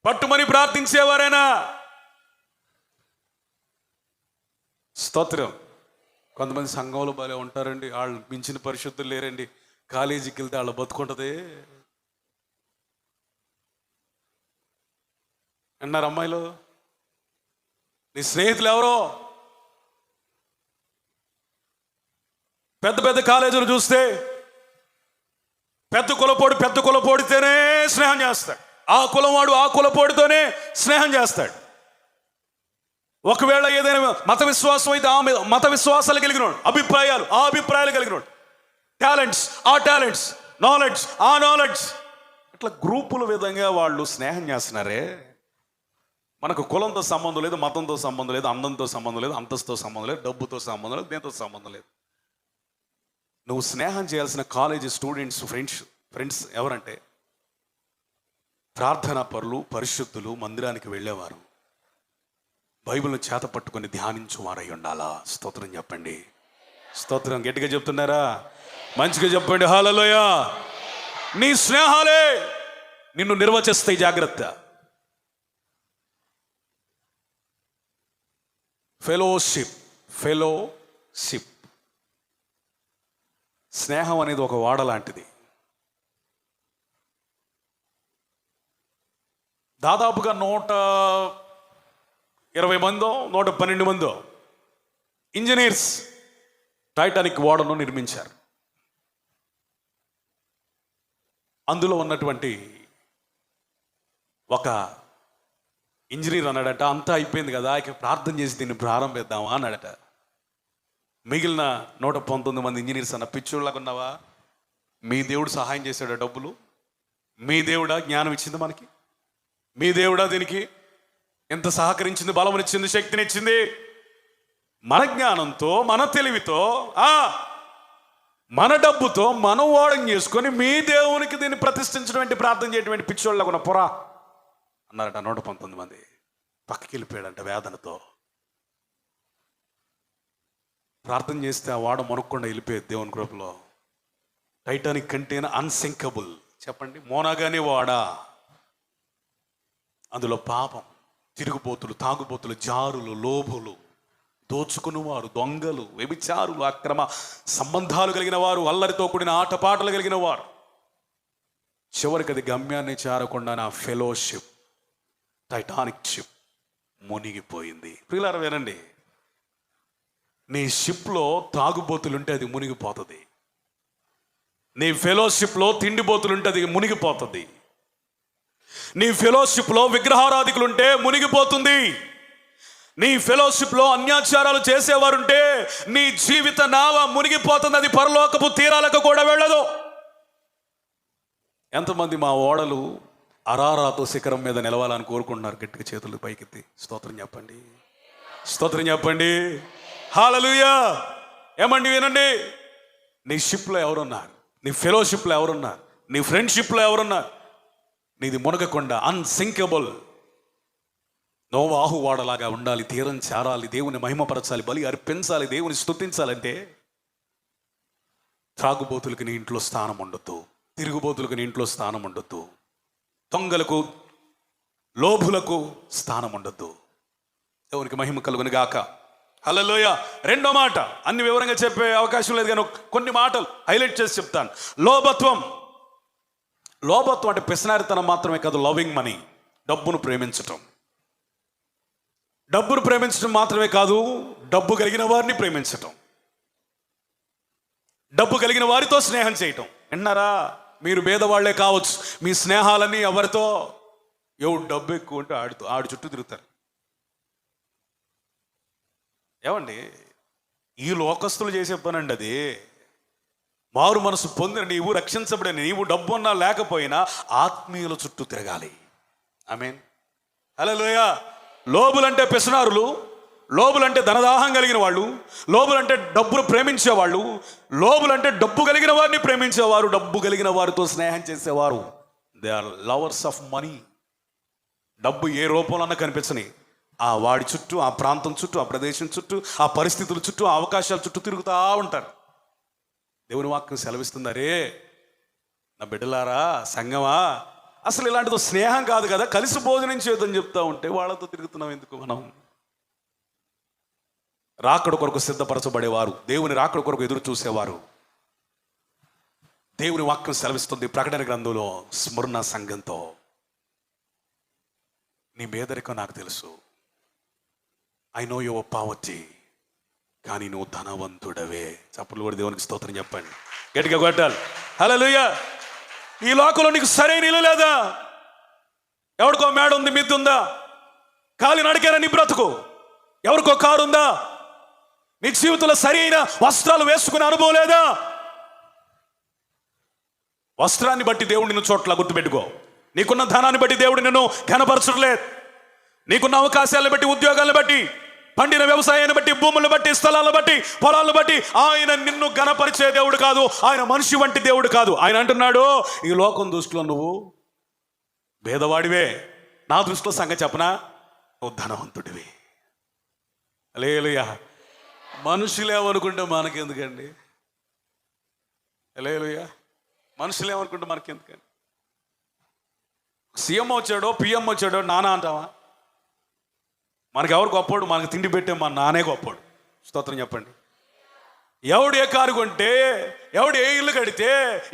పట్టుమని ప్రార్థించేవారేనా? స్తోత్రం. కొంతమంది సంఘంలో భలే ఉంటారండి, వాళ్ళు మించిన పరిశుద్ధులు లేరండి. కాలేజీకి వెళ్తే వాళ్ళు బతుకుంటుంది అన్నారు అమ్మాయిలు. నీ స్నేహితులు ఎవరో పెద్ద పెద్ద కాలేజీలు చూస్తే పెద్ద కులపోడితేనే స్నేహం చేస్తాడు. ఆ కులవాడు ఆ కులపోడితోనే స్నేహం చేస్తాడు. ఒకవేళ ఏదైనా మత విశ్వాసం అయితే ఆ మత విశ్వాసాలు కలిగినోడు, అభిప్రాయాలు ఆ అభిప్రాయాలు కలిగినోడు, టాలెంట్స్ ఆ టాలెంట్స్, నాలెడ్జ్ ఆ నాలెడ్జ్, ఇట్లా గ్రూపుల విధంగా వాళ్ళు స్నేహం చేస్తున్నారే. మనకు కులంతో సంబంధం లేదు, మతంతో సంబంధం లేదు, అందంతో సంబంధం లేదు, అంతస్తుతో సంబంధం లేదు, డబ్బుతో సంబంధం లేదు, దేంతో సంబంధం లేదు. నువ్వు స్నేహం చేయాల్సిన కాలేజీ స్టూడెంట్స్, ఫ్రెండ్స్ ఎవరంటే ప్రార్థనా పరులు, పరిశుద్ధులు, మందిరానికి వెళ్ళేవారు, బైబిల్ను చేత పట్టుకొని ధ్యానించువారై ఉండాలా. స్తోత్రం చెప్పండి. స్తోత్రం. గట్టిగా చెప్తున్నారా? మంచిగా చెప్పండి. హల్లెలూయా. నీ స్నేహాలే నిన్ను నిర్వచిస్తాయి. జాగ్రత్త. ఫెలోషిప్. స్నేహం అనేది ఒక వాడ లాంటిది. దాదాపుగా 120 మందో 112 మందో ఇంజనీర్స్ టైటానిక్ ఓడను నిర్మించారు. అందులో ఉన్నటువంటి ఒక ఇంజనీర్ అన్నాడట, అంతా అయిపోయింది కదా, ఇక ప్రార్థన చేసి దీన్ని ప్రారంభిద్దామా అన్నాడట. మిగిలిన 119 మంది ఇంజనీర్స్ అన్న, పిచ్చోళ్ళగా ఉన్నావా? మీ దేవుడు సహాయం చేశాడా? డబ్బులు మీ దేవుడా? జ్ఞానం ఇచ్చింది మనకి? మీ దేవుడా దీనికి ఎంత సహకరించింది? బలమునిచ్చింది, శక్తినిచ్చింది. మన జ్ఞానంతో, మన తెలివితో, మన డబ్బుతో మనం ఓడం చేసుకొని మీ దేవునికి దీన్ని ప్రతిష్ఠించడం, ప్రార్థన చేయటువంటి పిచ్చోళ్ళగా ఉన్న పొరా అన్నారట. 119 మంది పక్కకి వెళ్ళిపోయాడంట వేదనతో. ప్రార్థన చేస్తే ఆ వాడ మొనక్కుండా వెళ్ళిపోయేది దేవుని కృపలో. టైటానిక్ కంటేనా అన్సింకబుల్. చెప్పండి, మోనాగానే వాడా. అందులో పాపం, తిరుగుబోతులు, తాగుబోతులు, జారులు, లోభులు, దోచుకునేవారు, దొంగలు, వ్యభిచారులు, అక్రమ సంబంధాలు కలిగిన వారు, అల్లరితో కూడిన ఆటపాటలు కలిగిన వారు. చివరికి అది గమ్యాన్ని చేరకుండా నా ఫెలోషిప్, టైటానిక్ షిప్ మునిగిపోయింది. ప్రియులారా వినండి, నీ షిప్లో తాగుబోతులుంటే అది మునిగిపోతుంది. నీ ఫెలోషిప్లో తిండిబోతులుంటే అది మునిగిపోతుంది. నీ ఫెలోషిప్లో విగ్రహారాధికులుంటే మునిగిపోతుంది. నీ ఫెలోషిప్లో అన్యాచారాలు చేసేవారుంటే నీ జీవిత నావ మునిగిపోతుంది, అది పరలోకపు తీరాలకు కూడా వెళ్ళదు. ఎంతమంది మా ఓడలు అరారాతో శిఖరం మీద నిలవాలని కోరుకుంటున్నారు? గట్టిగా చేతులు పైకెత్తి స్తోత్రం చెప్పండి, స్తోత్రం చెప్పండి, హల్లెలూయా. ఏమండి వినండి, నీ షిప్లో ఎవరున్నారు? నీ ఫెలోషిప్లో ఎవరున్నారు? నీ ఫ్రెండ్షిప్లో ఎవరున్నారు? నీది మునగకుండా అన్సింకబుల్ నోవాహు వాడలాగా ఉండాలి, తీరం చేరాలి, దేవుని మహిమపరచాలి, బలి అర్పించాలి, దేవుని స్తుతించాలంటే త్రాగుబోతులకు నీ ఇంట్లో స్థానం ఉండొద్దు, తిరుగుబోతులకు నీ ఇంట్లో స్థానం ఉండొద్దు, దొంగలకు లోభులకు స్థానం ఉండొద్దు. దేవునికి మహిమ కలుగును గాక. హల్లెలూయా. రెండో మాట అన్ని వివరంగా చెప్పే అవకాశం లేదు, కానీ కొన్ని మాటలు హైలైట్ చేసి చెప్తాను. లోభత్వం. లోభత్వం అంటే పిసినారితనం మాత్రమే కాదు, లవింగ్ మనీ, డబ్బును ప్రేమించటం. డబ్బును ప్రేమించడం మాత్రమే కాదు, డబ్బు కలిగిన వారిని ప్రేమించటం, డబ్బు కలిగిన వారితో స్నేహం చేయటం. విన్నారా? మీరు పేదవాళ్లే కావచ్చు, మీ స్నేహాలన్నీ ఎవరితో? ఎవడు డబ్బు ఎక్కువ ఉంటే ఆడు చుట్టూ తిరుగుతారు. ఏమండి, ఈ లోకస్తులు చేసే పనండి అది. మారు మనసు పొందిన నీవు, రక్షించబడిన నీవు, డబ్బు ఉన్నా లేకపోయినా ఆత్మీయుల చుట్టూ తిరగాలి. ఆమేన్, హల్లెలూయా. లోబులంటే పిసినారులు, లోబులంటే ధనదాహం కలిగిన వాళ్ళు, లోబులంటే డబ్బును ప్రేమించేవాళ్ళు, లోబులంటే డబ్బు కలిగిన వారిని ప్రేమించేవారు, డబ్బు కలిగిన వారితో స్నేహం చేసేవారు. They are lovers of money. డబ్బు ఏ రూపంలో కనిపించని ఆ వాడి చుట్టూ, ఆ ప్రాంతం చుట్టూ, ఆ ప్రదేశం చుట్టూ, ఆ పరిస్థితుల చుట్టూ, ఆ అవకాశాల చుట్టూ తిరుగుతూ ఉంటారు. దేవుని వాక్యం సెలవిస్తుందరే నా బిడ్డలారా, సంగమా, అసలు ఇలాంటిదో స్నేహం కాదు కదా, కలిసి భోజనం చేయొద్దని చెప్తా ఉంటే వాళ్ళతో తిరుగుతున్నాం ఎందుకు? మనం రాకడ కొరకు సిద్ధపరచబడేవారు, దేవుని రాకడ కొరకు ఎదురు చూసేవారు. దేవుని వాక్యం సెలవిస్తుంది ప్రకటన గ్రంథంలో, స్మరణ సంఘంతో నీ పేదరికం నాకు తెలుసు, ఐ నో యువర్ పావర్టీ, కానీ నువ్వు ధనవంతుడవే. చప్పట్లు కూడా దేవునికి స్తోత్రం చెప్పండి, గట్టిగా కొట్టాలి. హల్లెలూయా. ఈ లోకంలో నీకు సరైన ఇల్లు లేదా? ఎవరికో మేడ ఉంది, మిద్దు ఉందా? కాలి నడికేనా నీ బ్రతుకు? ఎవరికో కారు ఉందా? నీ జీవితంలో సరైన వస్త్రాలు వేసుకునే అనుభవం లేదా? వస్త్రాన్ని బట్టి దేవుడు నిన్ను చోట్ల గుర్తుపెట్టుకో. నీకున్న ధనాన్ని బట్టి దేవుడు నిన్ను ఘనపరచట్లేదు. నీకున్న అవకాశాలను బట్టి, ఉద్యోగాలను బట్టి, పండిన వ్యవసాయాన్ని బట్టి, భూములను బట్టి, స్థలాలను బట్టి, పొలాలను బట్టి ఆయన నిన్ను ఘనపరిచే దేవుడు కాదు. ఆయన మనిషి వంటి దేవుడు కాదు. ఆయన అంటున్నాడు, ఈ లోకం దృష్టిలో నువ్వు భేదవాడివే, నా దృష్టిలో సంగతి చెప్పనా, నువ్వు ధనవంతుడివి. హల్లెలూయా. మనుషులేమనుకుంటే మనకెందుకండి? హల్లెలూయా. మనుషులేమనుకుంటే మనకెందుకండి? సీఎం వచ్చాడో, పిఎం వచ్చాడో నాన్న అంటావా? మనకి ఎవరు గొప్పోడు? మనకు తిండి పెట్టే మన నానే గొప్పోడు. స్తోత్రం చెప్పండి. ఎవడు ఏ కారు కొంటే, ఎవడు ఏ ఇల్లు కడితే,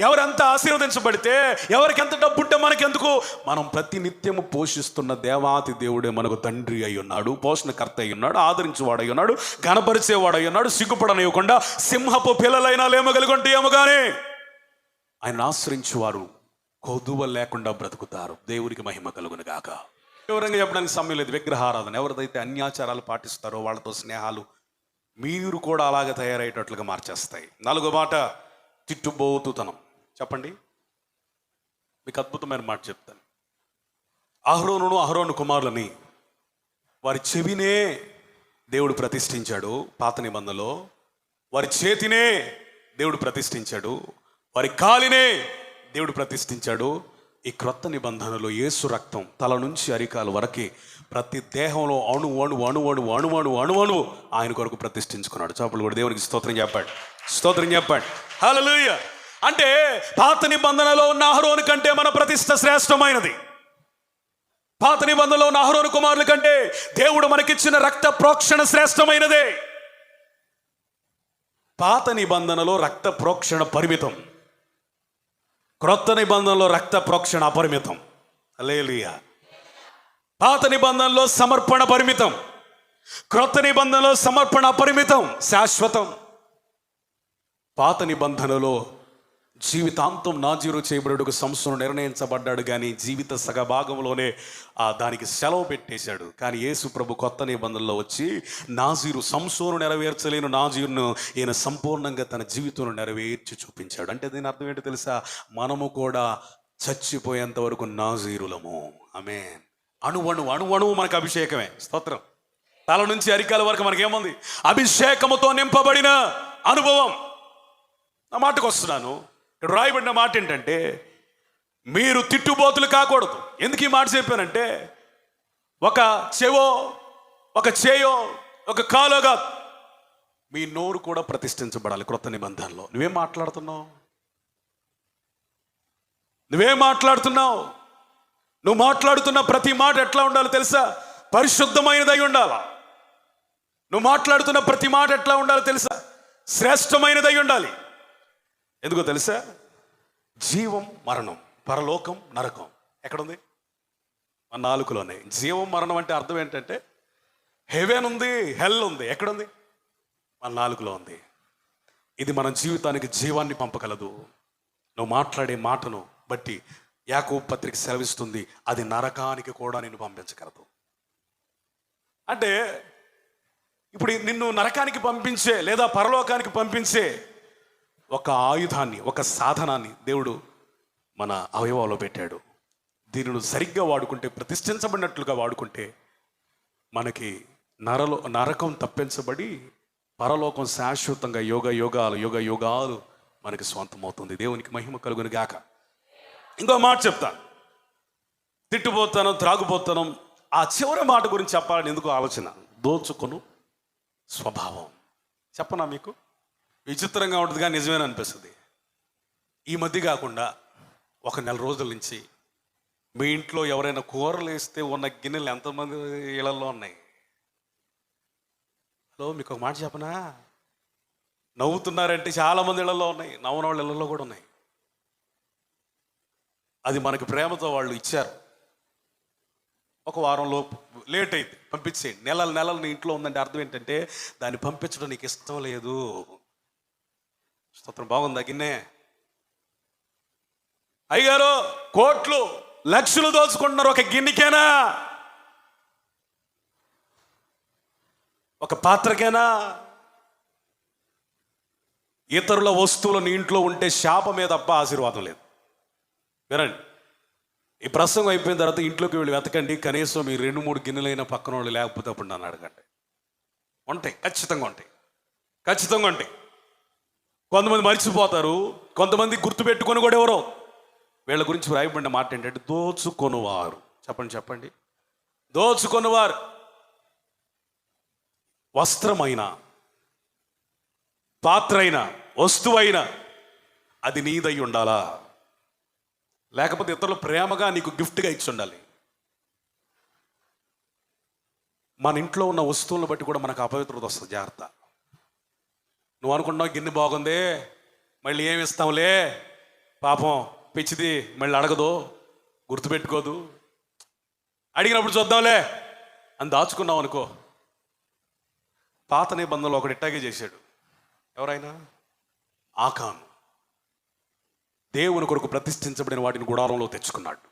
ఎవరెంత ఆశీర్వదించబడితే, ఎవరికి ఎంత డబ్బు ఉంటే మనకెందుకు? మనం ప్రతి నిత్యము పోషిస్తున్న దేవాతి దేవుడే మనకు తండ్రి అయి ఉన్నాడు, పోషణకర్త అయి ఉన్నాడు, ఆదరించేవాడు అయి ఉన్నాడు, గణపరిచేవాడు అయి ఉన్నాడు. సిగ్గుపడనివ్వకుండా సింహపు పిల్లలైనా లేమగలిగొంటే ఏమో కానీ ఆయన ఆశ్రయించేవారు కొదువ లేకుండా బ్రతుకుతారు. దేవునికి మహిమ కలుగును గాక. వివరంగా చెప్పడానికి సమయం లేదు. విగ్రహారాధన, ఎవరిదైతే అన్యాచారాలు పాటిస్తారో వాళ్ళతో స్నేహాలు మీరు కూడా అలాగే తయారయ్యేటట్లుగా మార్చేస్తాయి. నాలుగో మాట, తిట్టుబోతుతనం. చెప్పండి, మీకు అద్భుతమైన మాట చెప్తాను. అహరోను కుమారులని వారి చెవినే దేవుడు ప్రతిష్ఠించాడు పాత నిబంధనలో, వారి చేతినే దేవుడు ప్రతిష్ఠించాడు, వారి కాలినే దేవుడు ప్రతిష్ఠించాడు. ఈ క్రొత్త నిబంధనలో యేసు రక్తం తల నుంచి అరికాల వరకు ప్రతి దేహంలో అణువణు ఆయన కొరకు ప్రతిష్ఠించుకున్నాడు. చప్పట్లు కూడా దేవునికి స్తోత్రం చెప్పండి, స్తోత్రం చెప్పండి. హల్లెలూయా. అంటే పాత నిబంధనలో ఉన్న అహరోను కంటే మన ప్రతిష్ఠ శ్రేష్టమైనది. పాత నిబంధనలో ఉన్న అహరోను కుమారుల కంటే దేవుడు మనకిచ్చిన రక్త ప్రోక్షణ శ్రేష్టమైనదే. పాత నిబంధనలో రక్త ప్రోక్షణ పరిమితం, క్రొత్త నిబంధనలో రక్త ప్రోక్షణ అపరిమితం. హల్లెలూయా. పాత నిబంధనలో సమర్పణ పరిమితం, క్రొత్త నిబంధనలో సమర్పణ అపరిమితం, శాశ్వతం. పాత నిబంధనలో జీవితాంతం నాజీరు చేయబడుటకు సంసోను నిర్ణయించబడ్డాడు, కానీ జీవిత సగభాగంలోనే దానికి సెలవు పెట్టేశాడు. కానీ యేసు ప్రభు కొత్త నిబంధనలో వచ్చి నాజీరు సంసోను నెరవేర్చలేని నాజీరును ఈయన సంపూర్ణంగా తన జీవితంలో నెరవేర్చి చూపించాడు. అంటే దీని అర్థం ఏంటో తెలుసా? మనము కూడా చచ్చిపోయేంత వరకు నాజీరులము. ఆమేన్. అణువణువు మనకు అభిషేకమే. స్తోత్రం. తల నుంచి అరికాల వరకు మనకేముంది? అభిషేకముతో నింపబడిన అనుభవం. నా మాటకు వస్తున్నాను. ఇక్కడ రాయబడిన మాట ఏంటంటే, మీరు తిట్టుబోతులు కాకూడదు. ఎందుకు ఈ మాట చెప్పానంటే, ఒక చెవో, ఒక చేయో, ఒక కాలోగా మీ నోరు కూడా ప్రతిష్ఠించబడాలి. క్రొత్త నిబంధనలో నువ్వేం మాట్లాడుతున్నావు? నువ్వు మాట్లాడుతున్న ప్రతి మాట ఎట్లా ఉండాలో తెలుసా? పరిశుద్ధమైనదై ఉండాలా. నువ్వు మాట్లాడుతున్న ప్రతి మాట ఎట్లా ఉండాలో తెలుసా? శ్రేష్టమైనదై ఉండాలి. ఎందుకో తెలుసా? జీవం మరణం, పరలోకం నరకం ఎక్కడుంది? మన నాలుకలోనే. జీవం మరణం అంటే అర్థం ఏంటంటే, హెవెన్ ఉంది, హెల్ ఉంది. ఎక్కడుంది? మన నాలుకలో ఉంది. ఇది మన జీవితానికి జీవాన్ని పంపగలదు. నువ్వు మాట్లాడే మాటను బట్టి యాకోబు పత్రిక సెలవిస్తుంది, అది నరకానికి కూడా నిన్ను పంపించగలదు. అంటే ఇప్పుడు నిన్ను నరకానికి పంపించే లేదా పరలోకానికి పంపించే ఒక ఆయుధాన్ని, ఒక సాధనాన్ని దేవుడు మన అవయవాలో పెట్టాడు. దీనిని సరిగ్గా వాడుకుంటే, ప్రతిష్ఠించబడినట్లుగా వాడుకుంటే, మనకి నరకం తప్పించబడి పరలోకం శాశ్వతంగా యుగ యుగాలు మనకి స్వంతమవుతుంది. దేవునికి మహిమ కలుగును గాక. ఇంకో మాట చెప్తాను. తిట్టుపోతాను, త్రాగుపోతాను. ఆ చివరి మాట గురించి చెప్పాలని ఎందుకు ఆలోచన? దోచుకొను స్వభావం. చెప్పనా మీకు? విచిత్రంగా ఉంటుంది కానీ నిజమేనా అనిపిస్తుంది. ఈ మధ్య కాకుండా ఒక 1 నెల రోజుల నుంచి మీ ఇంట్లో ఎవరైనా కూరలు వేస్తే ఉన్న గిన్నెలు ఎంతమంది ఇళ్లలో ఉన్నాయి? హలో, మీకు ఒక మాట చెప్పనా? నవ్వుతున్నారంటే చాలామంది ఇళ్లలో ఉన్నాయి, నవ్వున వాళ్ళ ఇళ్లలో కూడా ఉన్నాయి. అది మనకి ప్రేమతో వాళ్ళు ఇచ్చారు. ఒక వారంలో లేట్ అయింది, పంపించేయండి. నెలలు నీ ఇంట్లో ఉందంటే అర్థం ఏంటంటే, దాన్ని పంపించడం నీకు ఇష్టం లేదు. స్తోత్రం. బాగుందా గిన్నె? అయ్యారు కోట్లు లక్షలు దోచుకుంటున్నారు ఒక గిన్నెకేనా? ఒక పాత్రకేనా? ఇతరుల వస్తువులు నీ ఇంట్లో ఉంటే శాపమే తప్ప ఆశీర్వాదం లేదు. వినండి, ఈ ప్రసంగం అయిపోయిన తర్వాత ఇంట్లోకి వెళ్ళి వెతకండి. కనీసం మీ 2-3 గిన్నెలైన పక్కన వాళ్ళు లేకపోతే అప్పుడు నన్ను అడగండి. ఉంటాయి, ఖచ్చితంగా ఉంటాయి. కొంతమంది మర్చిపోతారు, కొంతమంది గుర్తుపెట్టుకొని కూడా ఎవరో. వీళ్ళ గురించి వ్రాయబడిన మాట ఏంటంటే, దోచుకొనువారు. చెప్పండి. దోచుకొనువారు. వస్త్రమైన, పాత్రైన, వస్తువైన అది నీదై ఉండాలా? లేకపోతే ఇతరులు ప్రేమగా నీకు గిఫ్ట్గా ఇచ్చి ఉండాలి. మన ఇంట్లో ఉన్న వస్తువులను బట్టి కూడా మనకు అపవిత్రత వస్తుంది. జాగ్రత్త. నువ్వు అనుకుంటున్నావు గిన్నె బాగుంది, మళ్ళీ ఏమి ఇస్తాంలే, పాపం పిచ్చిది, మళ్ళీ అడగదు, గుర్తుపెట్టుకోదు, అడిగినప్పుడు చూద్దాంలే అని దాచుకున్నావు అనుకో. పాత నిబంధనలో ఒకటి ఇట్టాగే చేశాడు. ఎవరైనా? ఆకాను. దేవుని కొరకు ప్రతిష్ఠించబడిన వాటిని గుడారంలో తెచ్చుకున్నాడు.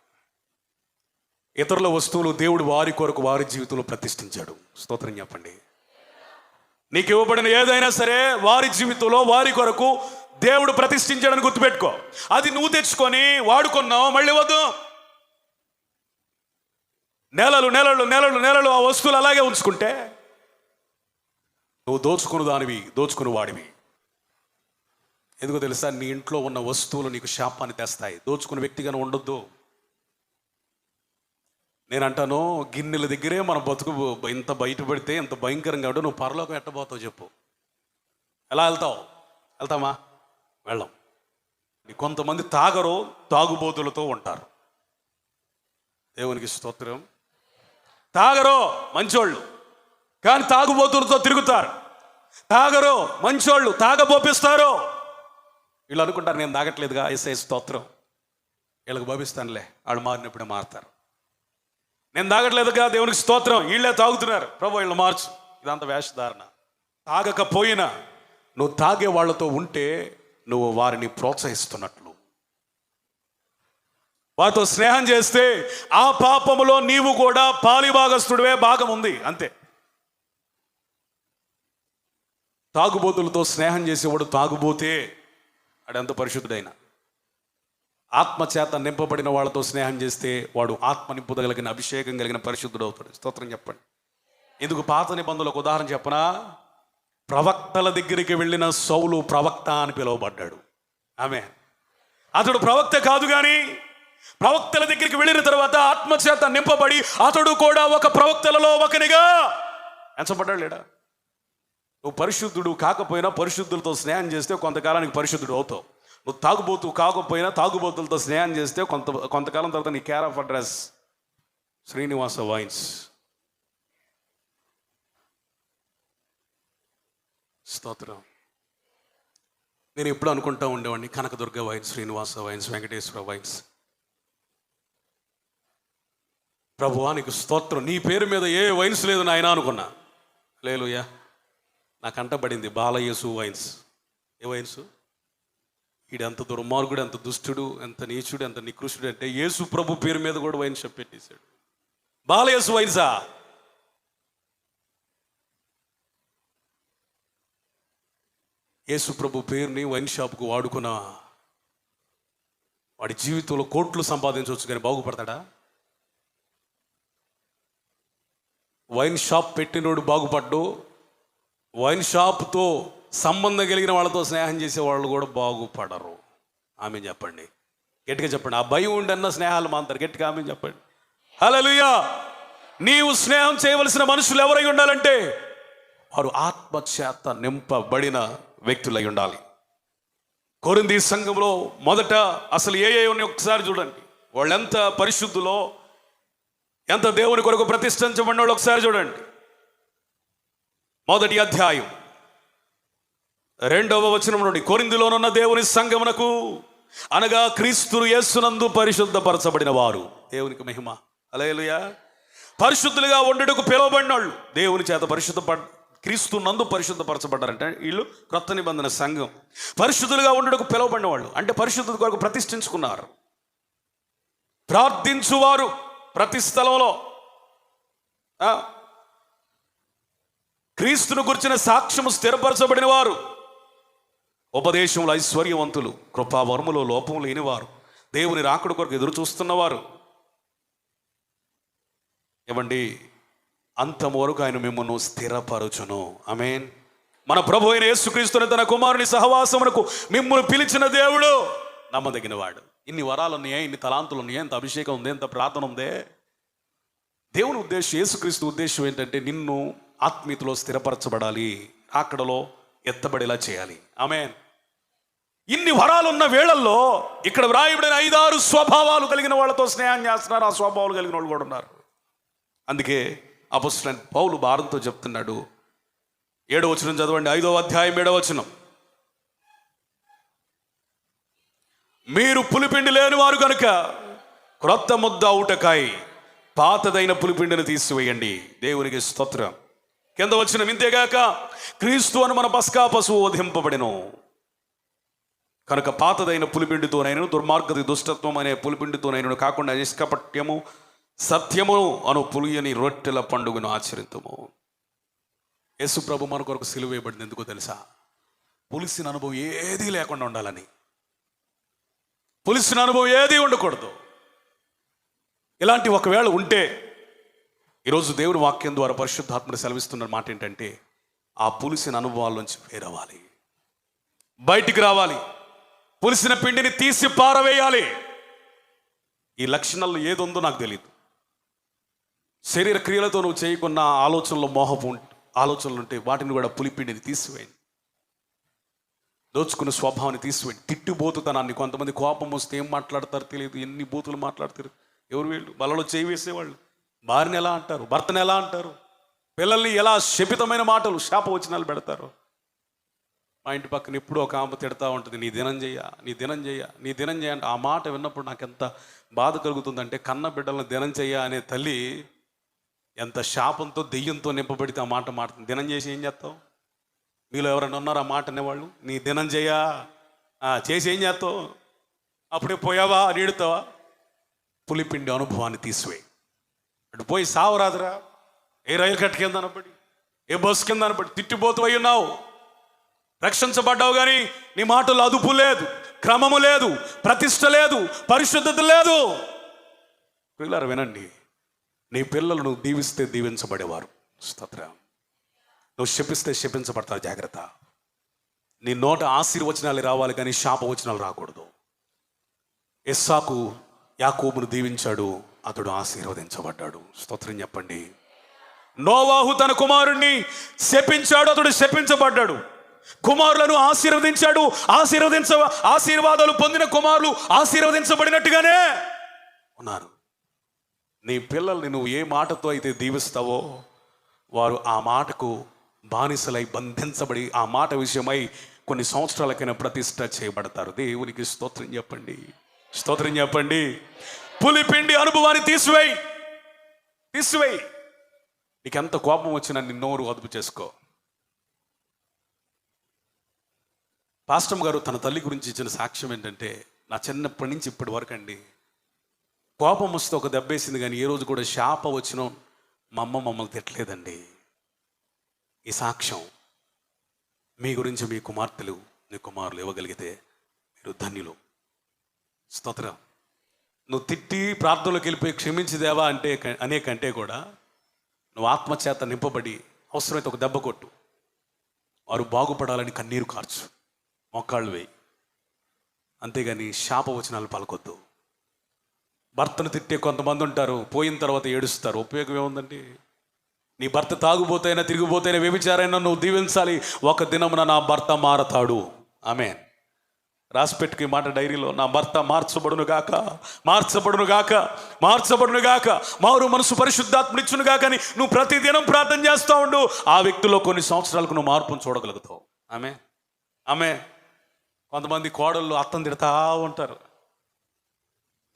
ఇతరుల వస్తువులు దేవుడు వారి కొరకు వారి జీవితంలో ప్రతిష్ఠించాడు. స్తోత్రం చెప్పండి. నీకు ఇవ్వబడిన ఏదైనా సరే వారి జీవితంలో వారి కొరకు దేవుడు ప్రతిష్ఠించాడని గుర్తుపెట్టుకో. అది నువ్వు తెచ్చుకొని వాడుకున్నావు, మళ్ళీ వద్దు. నెలలు ఆ వస్తువులు అలాగే ఉంచుకుంటే నువ్వు దోచుకుని వాడివి. ఎందుకో తెలుసా? నీ ఇంట్లో ఉన్న వస్తువులు నీకు శాపాన్ని తెస్తాయి. దోచుకునే వ్యక్తిగానే ఉండొద్దు. నేను అంటాను, గిన్నెల దగ్గరే మన బతుకు ఇంత బయటపడితే ఎంత భయంకరంగా ఉంటే నువ్వు పరలోకం ఎట్టబోతావు చెప్పు? ఎలా వెళ్తామా? వెళ్ళం. కొంతమంది తాగుబోతులతో ఉంటారు. దేవునికి స్తోత్రం. మంచోళ్ళు, కానీ తాగుబోతులతో తిరుగుతారు. మంచోళ్ళు తాగబోపిస్తారు. వీళ్ళు అనుకుంటారు, నేను తాగట్లేదుగా, యేసయ్య స్తోత్రం, వీళ్ళకి బోపిస్తానులే, వాళ్ళు మారినప్పుడే మారుతారు. నేను తాగట్లేదుగా, దేవునికి స్తోత్రం, వీళ్ళే తాగుతున్నారు, ప్రభు వీళ్ళు మార్చు. ఇదంతా వేషధారణ. తాగకపోయినా నువ్వు తాగే వాళ్ళతో ఉంటే నువ్వు వారిని ప్రోత్సహిస్తున్నట్లు. వారితో స్నేహం చేస్తే ఆ పాపములో నీవు కూడా పాలిభాగస్తుడివే, భాగం ఉంది అంతే. తాగుబోతులతో స్నేహం చేసేవాడు తాగుబోతే అడంత పరిశుద్ధుడైన. ఆత్మచేత నింపబడిన వాళ్ళతో స్నేహం చేస్తే వాడు ఆత్మ నింపుదగలిగిన, అభిషేకం కలిగిన పరిశుద్ధుడు అవుతాడు. స్తోత్రం చెప్పండి. ఇందుకు పాత నిబంధనలకు ఉదాహరణ చెప్పనా? ప్రవక్తల దగ్గరికి వెళ్ళిన సౌలు ప్రవక్త అని పిలువబడ్డాడు. ఆమేన్. అతడు ప్రవక్త కాదు, కానీ ప్రవక్తల దగ్గరికి వెళ్ళిన తర్వాత ఆత్మచేత నింపబడి అతడు కూడా ఒక ప్రవక్తలలో ఒకనిగా ఎంచబడ్డాడు. లేడా? నువ్వు పరిశుద్ధుడు కాకపోయినా పరిశుద్ధులతో స్నేహం చేస్తే కొంతకాలానికి పరిశుద్ధుడు అవుతావు. నువ్వు తాగుబోతు కాకపోయినా తాగుబోతులతో స్నేహం చేస్తే కొంతకాలం తర్వాత నీ care of address Srinivasa wines. స్తోత్రం. నేను ఎప్పుడు అనుకుంటా ఉండేవాడిని, Kanakadurga wines, Srinivasa wines, Venkateswara wines. ప్రభువా నీకు స్తోత్రం, నీ పేరు మీద ఏ వైన్స్ లేదు నాయనా అనుకున్నా. హల్లెలూయా. నాకు అంటబడింది బాలయేసు వైన్స్. ఏ వైన్స్? ఈడు ఎంత దుర్మార్గుడు, ఎంత దుష్టుడు, ఎంత నీచుడు, ఎంత నికృష్టుడు అంటే యేసు ప్రభు పేరు మీద కూడా వైన్ షాప్ పెట్టేశాడు. బాలయేసు వైన్సా? యేసు ప్రభు పేరుని వైన్ షాప్కు వాడుకున్న వాడి జీవితంలో కోట్లు సంపాదించవచ్చు, కానీ బాగుపడతాడా? వైన్ షాప్ పెట్టినోడు బాగుపడ్డు, వైన్ షాప్తో సంబంధం కలిగిన వాళ్ళతో స్నేహం చేసే వాళ్ళు కూడా బాగుపడరు. ఆమె చెప్పండి, గట్టిగా చెప్పండి. ఆ భయం ఉండన్న స్నేహాలు మాంటారు. గట్టిగా ఆమె చెప్పండి. హల్లెలూయా. నీవు స్నేహం చేయవలసిన మనుషులు ఎవరై ఉండాలంటే వారు ఆత్మచేత నింపబడిన వ్యక్తులై ఉండాలి. కొరింథీ సంఘంలో మొదట అసలు ఏ ఉన్నాయి ఒకసారి చూడండి. వాళ్ళు ఎంత పరిశుద్ధులో, ఎంత దేవుని కొరకు ప్రతిష్ఠించబడిన వాళ్ళు ఒకసారి చూడండి. మొదటి అధ్యాయం 2వ వచనం నుండి, కొరింథీలోనున్న దేవుని సంఘమునకు అనగా క్రీస్తు యేసునందు పరిశుద్ధపరచబడిన వారు, దేవునికి మహిమ, హల్లెలూయా, పరిశుద్ధులుగా ఉండటకు పిలువబడిన వాళ్ళు, దేవుని చేత క్రీస్తు నందు పరిశుద్ధపరచబడ్డారంటే వీళ్ళు క్రొత్త నిబంధన సంఘం. పరిశుద్ధులుగా ఉండటకు పిలువబడిన వాళ్ళు అంటే పరిశుద్ధత కొరకు ప్రతిష్ఠించుకున్నారు. ప్రార్థించువారు ప్రతి స్థలంలో, క్రీస్తును గురించిన సాక్ష్యము స్థిరపరచబడిన వారు, ఉపదేశంలో ఐశ్వర్యవంతులు, కృపావరములో లోపం లేనివారు, దేవుని రాకడ కొరకు ఎదురు చూస్తున్నవారు. ఏమండి, అంతము వరకు ఆయన మిమ్మల్ని స్థిరపరచును. ఆమేన్. మన ప్రభు అయిన యేసుక్రీస్తుని తన కుమారుని సహవాసమునకు మిమ్మల్ని పిలిచిన దేవుడు నమ్మదగిన వాడు. ఇన్ని వరాలు ఉన్నాయే, ఇన్ని తలాంతులు ఉన్నాయే, ఇంత అభిషేకం ఉంది, ఇంత ప్రార్థన ఉందే. దేవుని ఉద్దేశం, యేసుక్రీస్తు ఉద్దేశం ఏంటంటే నిన్ను ఆత్మీయతలో స్థిరపరచబడాలి, అక్కడలో ఎత్తబడేలా చేయాలి. ఆమేన్. ఇన్ని వరాలు ఉన్న వేళల్లో ఇక్కడ వ్రాయబడిన 5-6 స్వభావాలు కలిగిన వాళ్ళతో స్నేహం చేస్తున్నారు. ఆ స్వభావాలు కలిగిన వాళ్ళు కూడా ఉన్నారు. అందుకే అపొస్తలుడైన పౌలు భారంతో చెప్తున్నాడు. 7వ వచనం చదవండి. 5వ అధ్యాయం 7వ వచనం. మీరు పులిపిండి లేని వారు కనుక క్రొత్త ముద్ద ఊటకాయ పాతదైన పులిపిండిని తీసివేయండి. దేవునికి స్తోత్రం. కింద వచ్చిన ఇంతేగాక క్రీస్తు అని మన పస్కా పశువు వధింపబడెను కనుక పాతదైన పులిపిండితోనైనా దుర్మార్గత దుష్టత్వం అనే పులిపిండితోనైనా కాకుండా నిష్కపట్యము సత్యము అను పులియని రొట్టెల పండుగను ఆచరింతుము. యేసు ప్రభు మన కొరకు సిలువ వేయబడింది ఎందుకో తెలుసా? పులిసిన అనుభవం ఏదీ లేకుండా ఉండాలని. పులిసిన అనుభవం ఏదీ ఉండకూడదు. ఇలాంటి ఒకవేళ ఉంటే ఈరోజు దేవుడి వాక్యం ద్వారా పరిశుద్ధాత్మను సెలవిస్తున్న మాట ఏంటంటే ఆ పులిసిన అనుభవాల్లోంచి వేరవ్వాలి, బయటికి రావాలి, పులిసిన పిండిని తీసి పారవేయాలి. ఈ లక్షణాల్లో ఏది ఉందో నాకు తెలియదు. శరీర క్రియలతో నువ్వు చేయకున్న ఆలోచనలో మోహపు ఆలోచనలు ఉంటే వాటిని కూడా పులిపిండిని తీసివేయండి. దోచుకున్న స్వభావాన్ని తీసివేయండి. తిట్టిబోతుతనాన్ని, కొంతమంది కోపం వస్తే ఏం మాట్లాడతారు తెలియదు, ఎన్ని బూతులు మాట్లాడతారు. ఎవరు వీళ్ళు? వాళ్ళలో చేయి వేసేవాళ్ళు. భార్యని ఎలా అంటారు, భర్తను ఎలా అంటారు, పిల్లల్ని ఎలా శపితమైన మాటలు శాపవచనాలు పెడతారు. మా ఇంటి పక్కన ఎప్పుడూ ఒక ఆమె తిడతా ఉంటుంది, నీ దినం చెయ్య, నీ దినం చెయ్య, నీ దినం చెయ్య అంటే. ఆ మాట విన్నప్పుడు నాకు ఎంత బాధ కలుగుతుందంటే, కన్న బిడ్డలను దినం చెయ్య అనే తల్లి ఎంత శాపంతో దెయ్యంతో నింపబడితే ఆ మాట మాట్లాడుతుంది. దినం చేసి ఏం చేస్తావు? మీలో ఎవరైనా ఉన్నారు ఆ మాట అనేవాళ్ళు? నీ దినం చెయ్య, చేసి ఏం చేస్తావు? అప్పుడే పోయావా అని ఏడుతావా? పులిపిండి అనుభవాన్ని తీసివేయి. అటు పోయి సావరాదురా. ఏ రైలు కట్ట కింద అనబడి, ఏ బస్సు కింద అనబడి తిట్టిపోతూ అయి ఉన్నావు. రక్షించబడ్డావు కానీ నీ మాటలు అదుపు లేదు, క్రమము లేదు, ప్రతిష్ట లేదు, పరిశుద్ధత లేదు. పిల్లలు వినండి, నీ పిల్లలు నువ్వు దీవిస్తే దీవించబడేవారు. స్తోత్రం. నువ్వు శపిస్తే శపించబడతావు. జాగ్రత్త. నీ నోట ఆశీర్వచనాలు రావాలి కానీ శాపవచనాలు రాకూడదు. ఇస్సాకు యాకోబును దీవించాడు, అతడు ఆశీర్వదించబడ్డాడు. స్తోత్రం చెప్పండి. నోవాహు తన కుమారుణ్ణి శపించాడు, అతడు శపించబడ్డాడు. కుమారులను ఆశీర్వదించాడు, ఆశీర్వాదాలు పొందిన కుమారులు ఆశీర్వదించబడినట్టుగానే ఉన్నారు. నీ పిల్లల్ని నువ్వు ఏ మాటతో అయితే దీవిస్తావో వారు ఆ మాటకు బానిసలై బంధించబడి ఆ మాట విషయమై కొన్ని సంవత్సరాలకైనా ప్రతిష్ట చేయబడతారు. దేవునికి స్తోత్రం చెప్పండి. స్తోత్రం చెప్పండి. పులిపిండి అనుభవాన్ని తీసివేయి. నీకెంత కోపం వచ్చినా నీ నోరు అదుపు చేసుకో. పాస్టర్ గారు తన తల్లి గురించి ఇచ్చిన సాక్ష్యం ఏంటంటే, నా చిన్నప్పటి నుంచి ఇప్పటి వరకు అండి, కోపం వస్తే ఒక దెబ్బేసింది కానీ ఏ రోజు కూడా శాప వచ్చిన మా అమ్మ మమ్మల్ని తిట్టలేదండి. ఈ సాక్ష్యం మీ గురించి మీ కుమార్తెలు మీ కుమారులు ఇవ్వగలిగితే మీరు ధన్యులు. స్తోత్రం. నువ్వు తిట్టి ప్రార్థనలోకి వెళ్ళిపోయి క్షమించిదేవా అనే కంటే కూడా నువ్వు ఆత్మచేత నింపబడి అవసరమైతే ఒక దెబ్బ కొట్టు, వారు బాగుపడాలని కన్నీరు కార్చు, మొక్కాళ్ళు వేయి. అంతేగాని శాపవచనాలు పలకొద్దు. భర్తను తిట్టే కొంతమంది ఉంటారు, పోయిన తర్వాత ఏడుస్తారు. ఉపయోగం ఏముందండి? నీ భర్త తాగుబోతైనా తిరిగిపోతైనా వ్యభిచారైనా నువ్వు దీవించాలి. ఒక దినమున నా భర్త మారతాడు. ఆమేన్. రాసిపెట్టుకు ఈ మాట డైరీలో. నా భర్త మార్చబడును గాక, మారు మనసు పరిశుద్ధాత్మనిచ్చును గాక అని నువ్వు ప్రతిదినం ప్రార్థన చేస్తూ ఉండు. ఆ వ్యక్తిలో కొన్ని సంవత్సరాలకు నువ్వు మార్పును చూడగలుగుతావు. ఆమె కొంతమంది కోడళ్ళు అత్తను తిడతా ఉంటారు.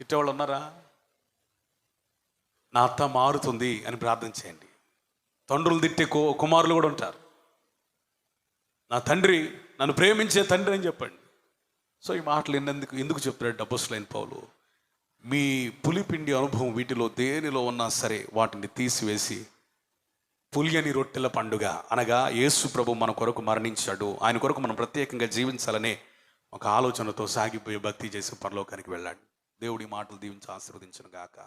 తిట్టేవాళ్ళు ఉన్నారా? నా అత్త మారుతుంది అని ప్రార్థన చేయండి. తండ్రులు తిట్టే కుమారులు కూడా ఉంటారు. నా తండ్రి నన్ను ప్రేమించే తండ్రి అని చెప్పండి. సో ఈ మాటలు ఎందుకు చెప్తున్నాడు అపోస్తలుడైన పౌలు? మీ పులిపిండి అనుభవం వీటిలో దేనిలో ఉన్నా సరే వాటిని తీసివేసి పులియని రొట్టెల పండుగ అనగా యేసు ప్రభు మన కొరకు మరణించాడు, ఆయన కొరకు మనం ప్రత్యేకంగా జీవించాలనే ఒక ఆలోచనతో సాగిపోయి భక్తి చేసి పరలోకానికి వెళ్ళాడు. దేవుడి మాటలు దీవించి ఆశీర్వదించును గాక.